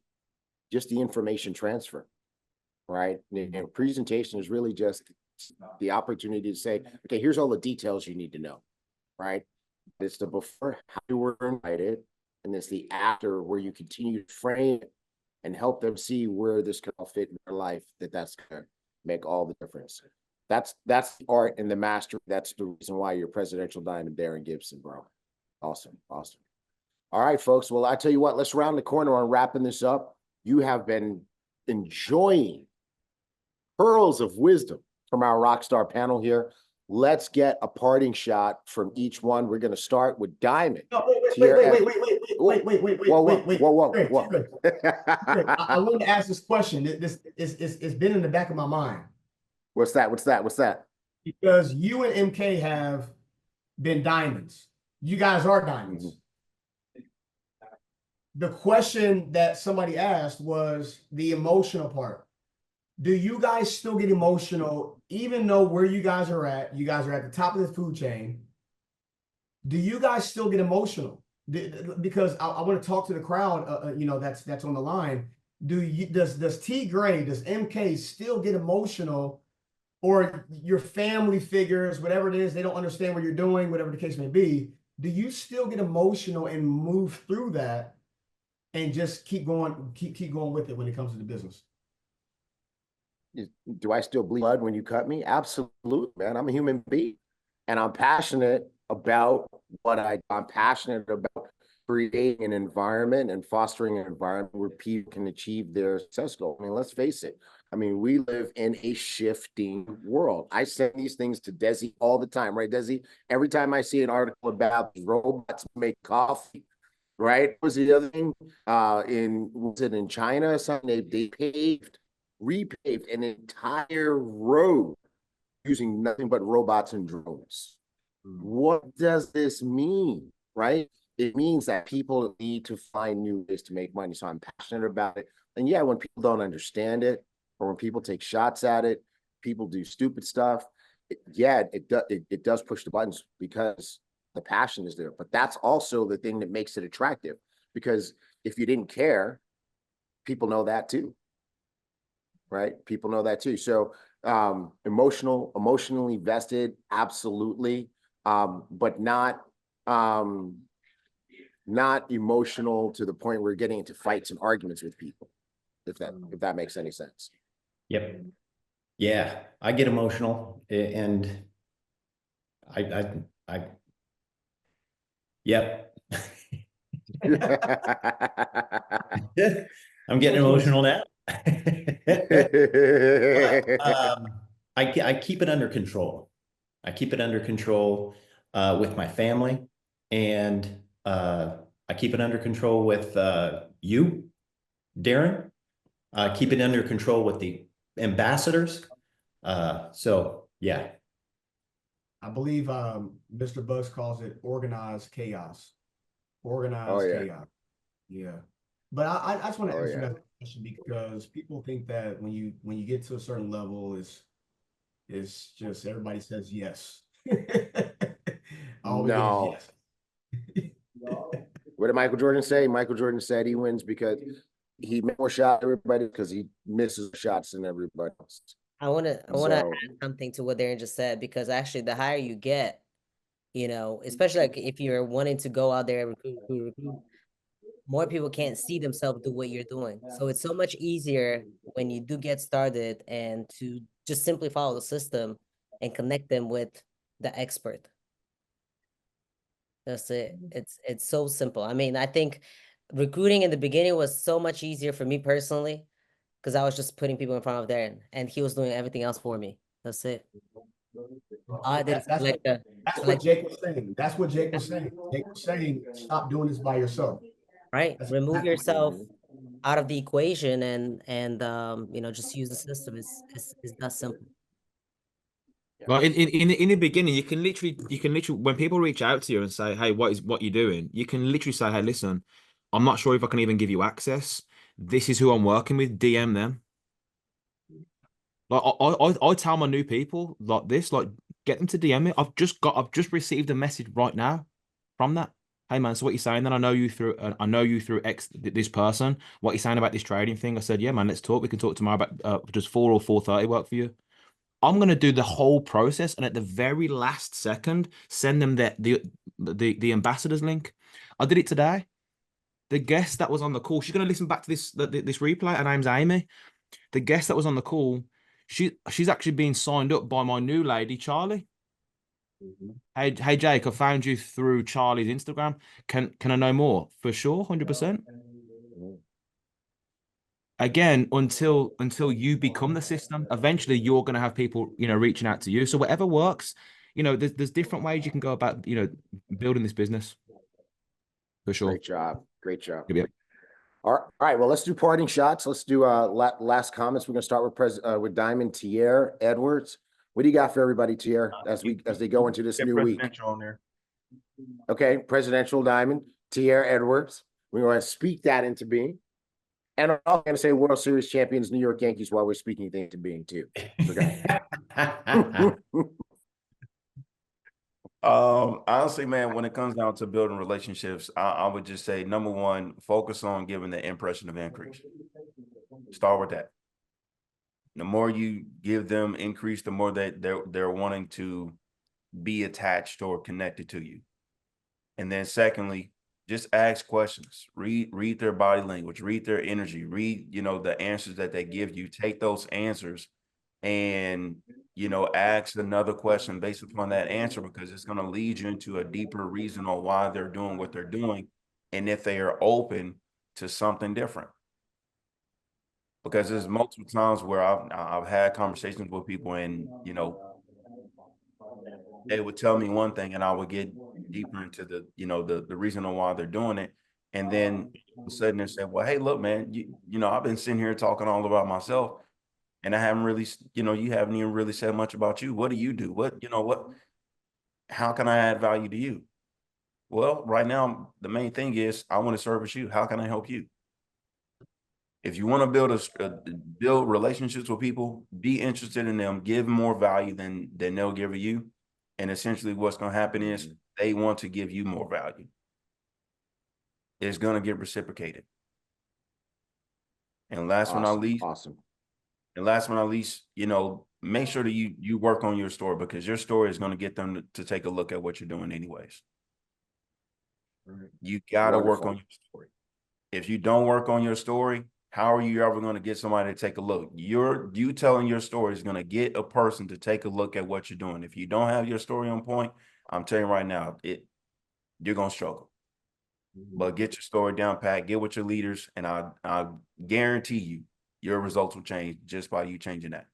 just the information transfer, right? And presentation is really just the opportunity to say, okay, here's all the details you need to know, right? It's the before, how you were invited, and it's the after, where you continue to frame it and help them see where this can all fit in their life, that's going to make all the difference. That's the art and the master. That's the reason why you're Presidential Diamond, Darren Gibson, bro. Awesome. All right, folks. Well, I tell you what, let's round the corner on wrapping this up. You have been enjoying pearls of wisdom from our rockstar panel here. Let's get a parting shot from each one. We're going to start with Diamond. No, wait. Whoa. I wanted to ask this question. It's been in the back of my mind. What's that? Because you and MK have been diamonds. You guys are diamonds. The question that somebody asked was the emotional part. Do you guys still get emotional, even though where you guys are at the top of the food chain? Do you guys still get emotional? Because I want to talk to the crowd, that's on the line. Does T Gray, does MK still get emotional, or your family figures, whatever it is, they don't understand what you're doing, whatever the case may be? Do you still get emotional and move through that and just keep going with it when it comes to the business? Do I still bleed blood when you cut me? Absolutely, man. I'm a human being, and I'm passionate about what I'm passionate about creating an environment and fostering an environment where people can achieve their success goal. I mean, let's face it. I mean, we live in a shifting world. I send these things to Desi all the time, right, Desi? Every time I see an article about robots make coffee, right? What was the other thing? Was it in China? Something they repaved an entire road using nothing but robots and drones. What does this mean, right? It means that people need to find new ways to make money. So I'm passionate about it. And yeah, when people don't understand it, or when people take shots at it, people do stupid stuff. It does push the buttons because the passion is there. But that's also the thing that makes it attractive. Because if you didn't care, people know that too, right? People know that too. So emotionally vested, absolutely, but not emotional to the point where you're getting into fights and arguments with people, if that makes any sense. Yep. Yeah, I get emotional, and yep. I'm getting emotional now. I keep it under control. I keep it under control with my family, and I keep it under control with you, Darren. Keep it under control with the ambassadors. So yeah. I believe Mr. Bucks calls it organized chaos. Organized chaos. Yeah. But I just want to answer that question, because people think that when you get to a certain level, it's just everybody says yes. All we get is yes. What did Michael Jordan say? Michael Jordan said he wins because he makes more shots than everybody, because he misses shots than everybody else. I want to add something to what Darren just said, because actually the higher you get, especially like if you're wanting to go out there and recruit, more people can't see themselves do what you're doing. So it's so much easier when you do get started and to just simply follow the system and connect them with the expert. That's it. It's so simple. I mean, I think recruiting in the beginning was so much easier for me personally, because I was just putting people in front of Darren, and he was doing everything else for me. That's it. That's what Jake was saying. That's what Jake was saying. Jake was saying, stop doing this by yourself. Right. Remove yourself out of the equation and just use the system. Is that simple. Well, in the beginning, you can literally when people reach out to you and say, "Hey, what you doing?" You can literally say, "Hey, listen, I'm not sure if I can even give you access. This is who I'm working with. DM them." Like I tell my new people like this, like, get them to DM me. I've just received a message right now from that. Hey man, so what you saying? Then I know you through this person. What you saying about this trading thing? I said, yeah man, let's talk. We can talk tomorrow about does 4 or 4:30 work for you? I'm gonna do the whole process, and at the very last second, send them the ambassadors link. I did it today. The guest that was on the call, she's gonna listen back to this replay. Her name's Amy. The guest that was on the call, she's actually being signed up by my new lady, Charlie. Hey Jake, I found you through Charlie's Instagram. Can I know more? For sure, 100%. Again, until you become the system, eventually you're going to have people, reaching out to you. So whatever works, there's different ways you can go about, building this business. For sure. Great job. Yep. All right. Well, let's do parting shots. Let's do last comments. We're going to start with Diamond Tier Edwards. What do you got for everybody, Tier, as they go into this new week? On there. Okay, presidential Diamond Tier Edwards. We're going to speak that into being. And I'm also going to say World Series champions, New York Yankees, while we're speaking things into being too. Okay. Honestly, man, when it comes down to building relationships, I would just say, number one, focus on giving the impression of increase. Start with that. The more you give them increase, the more they're wanting to be attached or connected to you. And then secondly, just ask questions, read their body language, read their energy, read, the answers that they give you. Take those answers and, ask another question based upon that answer, because it's going to lead you into a deeper reason on why they're doing what they're doing. and if they are open to something different. Because there's multiple times where I've had conversations with people, and you know, they would tell me one thing and I would get deeper into the, you know, the reason on why they're doing it. And then all of a sudden they said, well, hey, look, man, you know, I've been sitting here talking all about myself and I haven't really, you know, you haven't even really said much about you. What do you do? What, you know, what, how can I add value to you? Well, right now, the main thing is I want to service you. How can I help you? If you want to build relationships with people, be interested in them, give more value than they'll give you. And essentially what's going to happen is they want to give you more value. It's going to get reciprocated. And last but not least, you know, make sure that you work on your story, because your story is going to get them to take a look at what you're doing anyways. You got to work on your story. If you don't work on your story, how are you ever going to get somebody to take a look? You telling your story is going to get a person to take a look at what you're doing. If you don't have your story on point, I'm telling you right now, you're going to struggle. But get your story down pat, get with your leaders, and I guarantee you your results will change just by you changing that.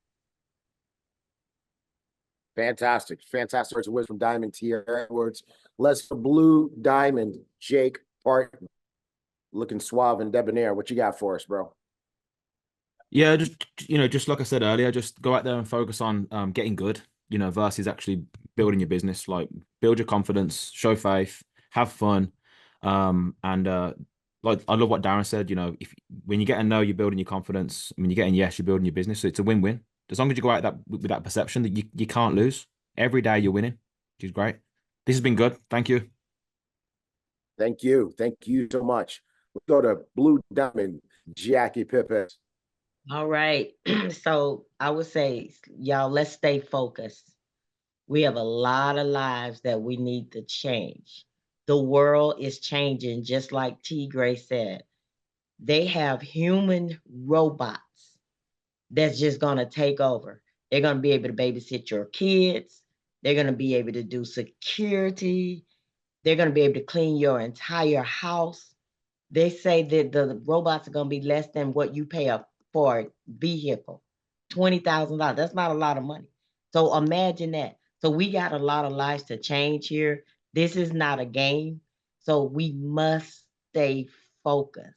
Fantastic. Fantastic words of wisdom, Diamond T. Edwards. Let's go Blue Diamond, Jake Parton. Looking suave and debonair. What you got for us, bro? Yeah, just like I said earlier, just go out there and focus on getting good, you know, versus actually building your business. Like, build your confidence, show faith, have fun. Like, I love what Darren said, you know, when you get a no, you're building your confidence. When you're getting yes, you're building your business. So it's a win-win. As long as you go out with that perception that you can't lose. Every day you're winning, which is great. This has been good. Thank you. Thank you. Thank you so much. Let's go to Blue Diamond, Jackie Pippin. All right. So I would say, y'all, let's stay focused. We have a lot of lives that we need to change. The world is changing, just like T. Gray said. They have human robots that's just going to take over. They're going to be able to babysit your kids. They're going to be able to do security. They're going to be able to clean your entire house. They say that the robots are going to be less than what you pay for a vehicle, $20,000. That's not a lot of money. So imagine that. So we got a lot of lives to change here. This is not a game. So we must stay focused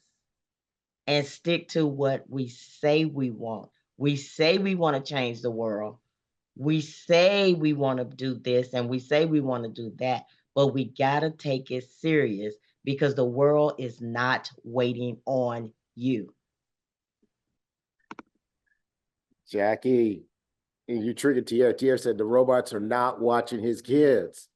and stick to what we say we want. We say we want to change the world. We say we want to do this and we say we want to do that, but we got to take it serious because the world is not waiting on you. Jackie, you triggered Tierra. Tierra said the robots are not watching his kids.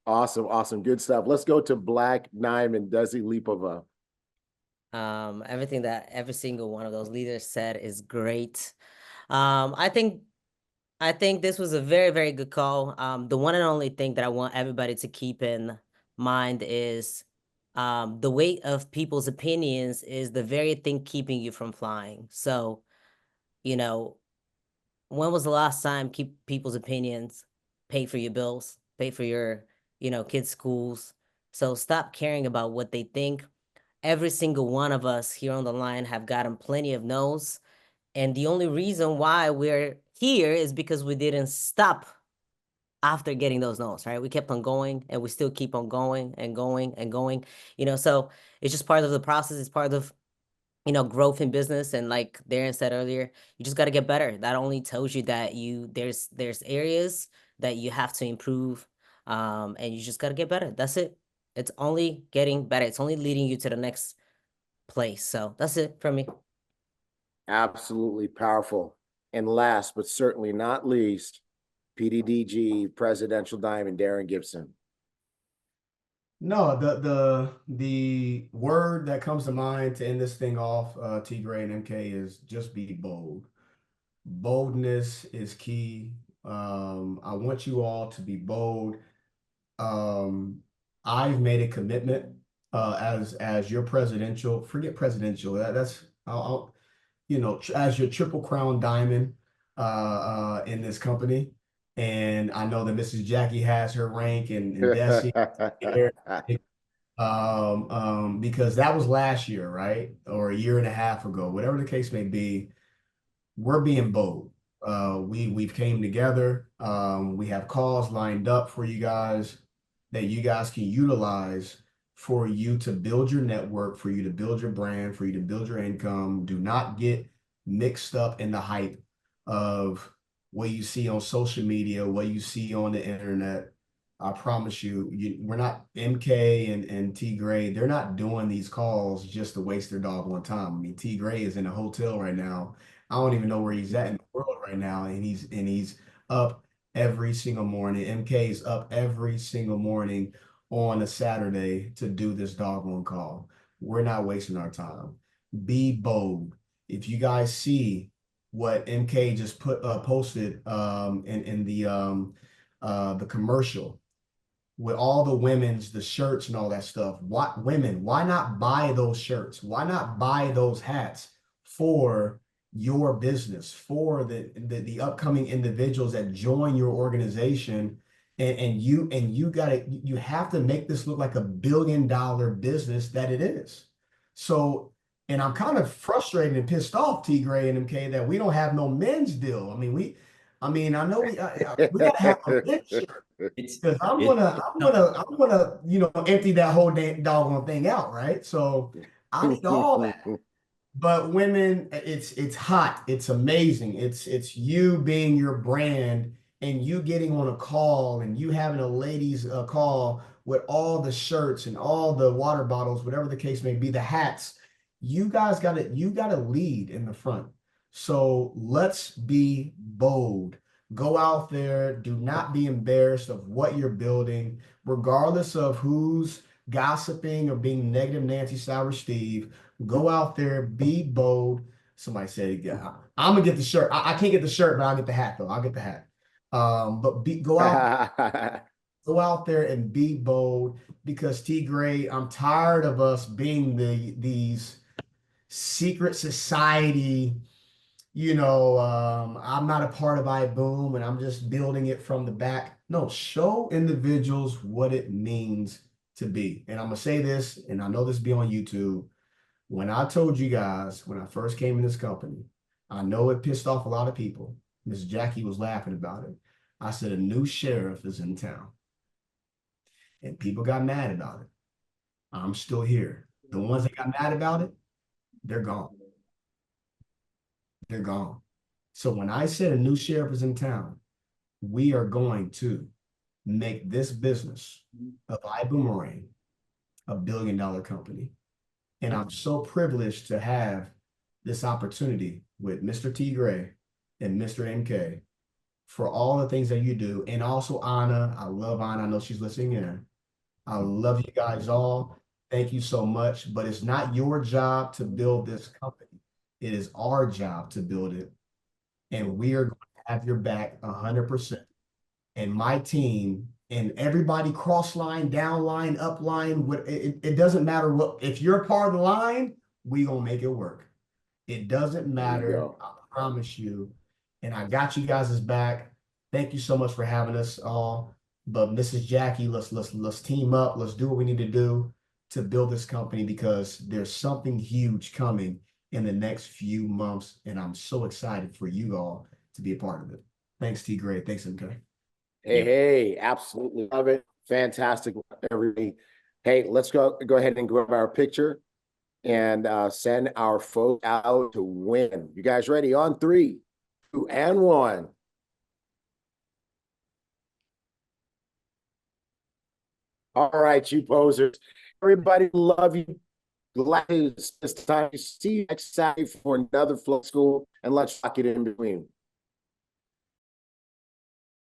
Awesome, awesome, good stuff. Let's go to Black Diamond, Desi Lipova. Everything that every single one of those leaders said is great. I think this was a very, very good call. The one and only thing that I want everybody to keep in mind is the weight of people's opinions is the very thing keeping you from flying. So, you know, when was the last time people's opinions pay for your bills, pay for your, you know, kids' schools? So stop caring about what they think. Every single one of us here on the line have gotten plenty of no's. And the only reason why we're here is because we didn't stop after getting those no's, right? We kept on going and we still keep on going and going and going, you know, so it's just part of the process. It's part of, you know, growth in business. And like Darren said earlier, you just got to get better. That only tells you that there's areas that you have to improve. And you just got to get better. That's it. It's only getting better. It's only leading you to the next place. So that's it from me. Absolutely powerful. And last but certainly not least, PDDG Presidential Diamond, Darren Gibson. No, the word that comes to mind to end this thing off, T. Gray and MK, is just be bold. Boldness is key. I want you all to be bold. I've made a commitment as your presidential, forget presidential, I'll you know, as your Triple Crown Diamond in this company. And I know that Mrs. Jackie has her rank and Desi here. Because that was last year, right? Or a year and a half ago, whatever the case may be, we're being bold. We've came together. We have calls lined up for you guys that you guys can utilize for you to build your network, for you to build your brand, for you to build your income. Do not get mixed up in the hype of what you see on social media, what you see on the internet. I promise you, we're not MK and T Gray. They're not doing these calls just to waste their doggone time. I mean, T Gray is in a hotel right now. I don't even know where he's at in the world right now, and he's up every single morning. MK is up every single morning on a Saturday to do this doggone call. We're not wasting our time. Be bold. If you guys see what MK just posted in the commercial with all the the shirts and all that stuff. Why not buy those shirts? Why not buy those hats for your business, for the upcoming individuals that join your organization? And you have to make this look like a $1 billion business that it is. So, and I'm kind of frustrated and pissed off, T Gray and MK, that we don't have no men's deal. I know we gotta have a men's shirt. Because I'm gonna, empty that whole doggone thing out, right? So I need all that. But women, it's hot. It's amazing. It's you being your brand and you getting on a call and you having a ladies call with all the shirts and all the water bottles, whatever the case may be, the hats. You gotta lead in the front. So let's be bold. Go out there. Do not be embarrassed of what you're building, regardless of who's gossiping or being negative Nancy Sour Steve. Go out there, be bold. Somebody said, yeah, I'm gonna get the shirt. I can't get the shirt, but I'll get the hat though. I'll get the hat. Go out there and be bold, because T Gray, I'm tired of us being these secret society. I'm not a part of iBoom and I'm just building it from the back. No, show individuals what it means to be. And I'm gonna say this, and I know this be on YouTube. When I told you guys when I first came in this company, I know it pissed off a lot of people. Miss Jackie was laughing about it. I said a new sheriff is in town. And people got mad about it. I'm still here. The ones that got mad about it, they're gone. They're gone. So when I said a new sheriff is in town, we are going to make this business of Ibüümerang a $1 billion company. And I'm so privileged to have this opportunity with Mr. T Gray and Mr. MK for all the things that you do. And also Anna. I love Anna. I know she's listening in. I love you guys all. Thank you so much. But it's not your job to build this company. It is our job to build it. And we are going to have your back 100%. And my team and everybody cross line, down line, up line, it doesn't matter what. If you're part of the line, we gonna make it work. It doesn't matter. I promise you. And I got you guys' back. Thank you so much for having us all. But Mrs. Jackie, let's team up. Let's do what we need to do to build this company, because there's something huge coming in the next few months. And I'm so excited for you all to be a part of it. Thanks, T Gray. Thanks, MK. Hey, absolutely love it. Fantastic, everybody. Hey, let's go ahead and grab our picture and send our folks out to win. You guys ready? On 3, 2, and 1. All right, you posers. Everybody, love you. Glad it's time to see you next Saturday for another Flow School, and let's rock it in between.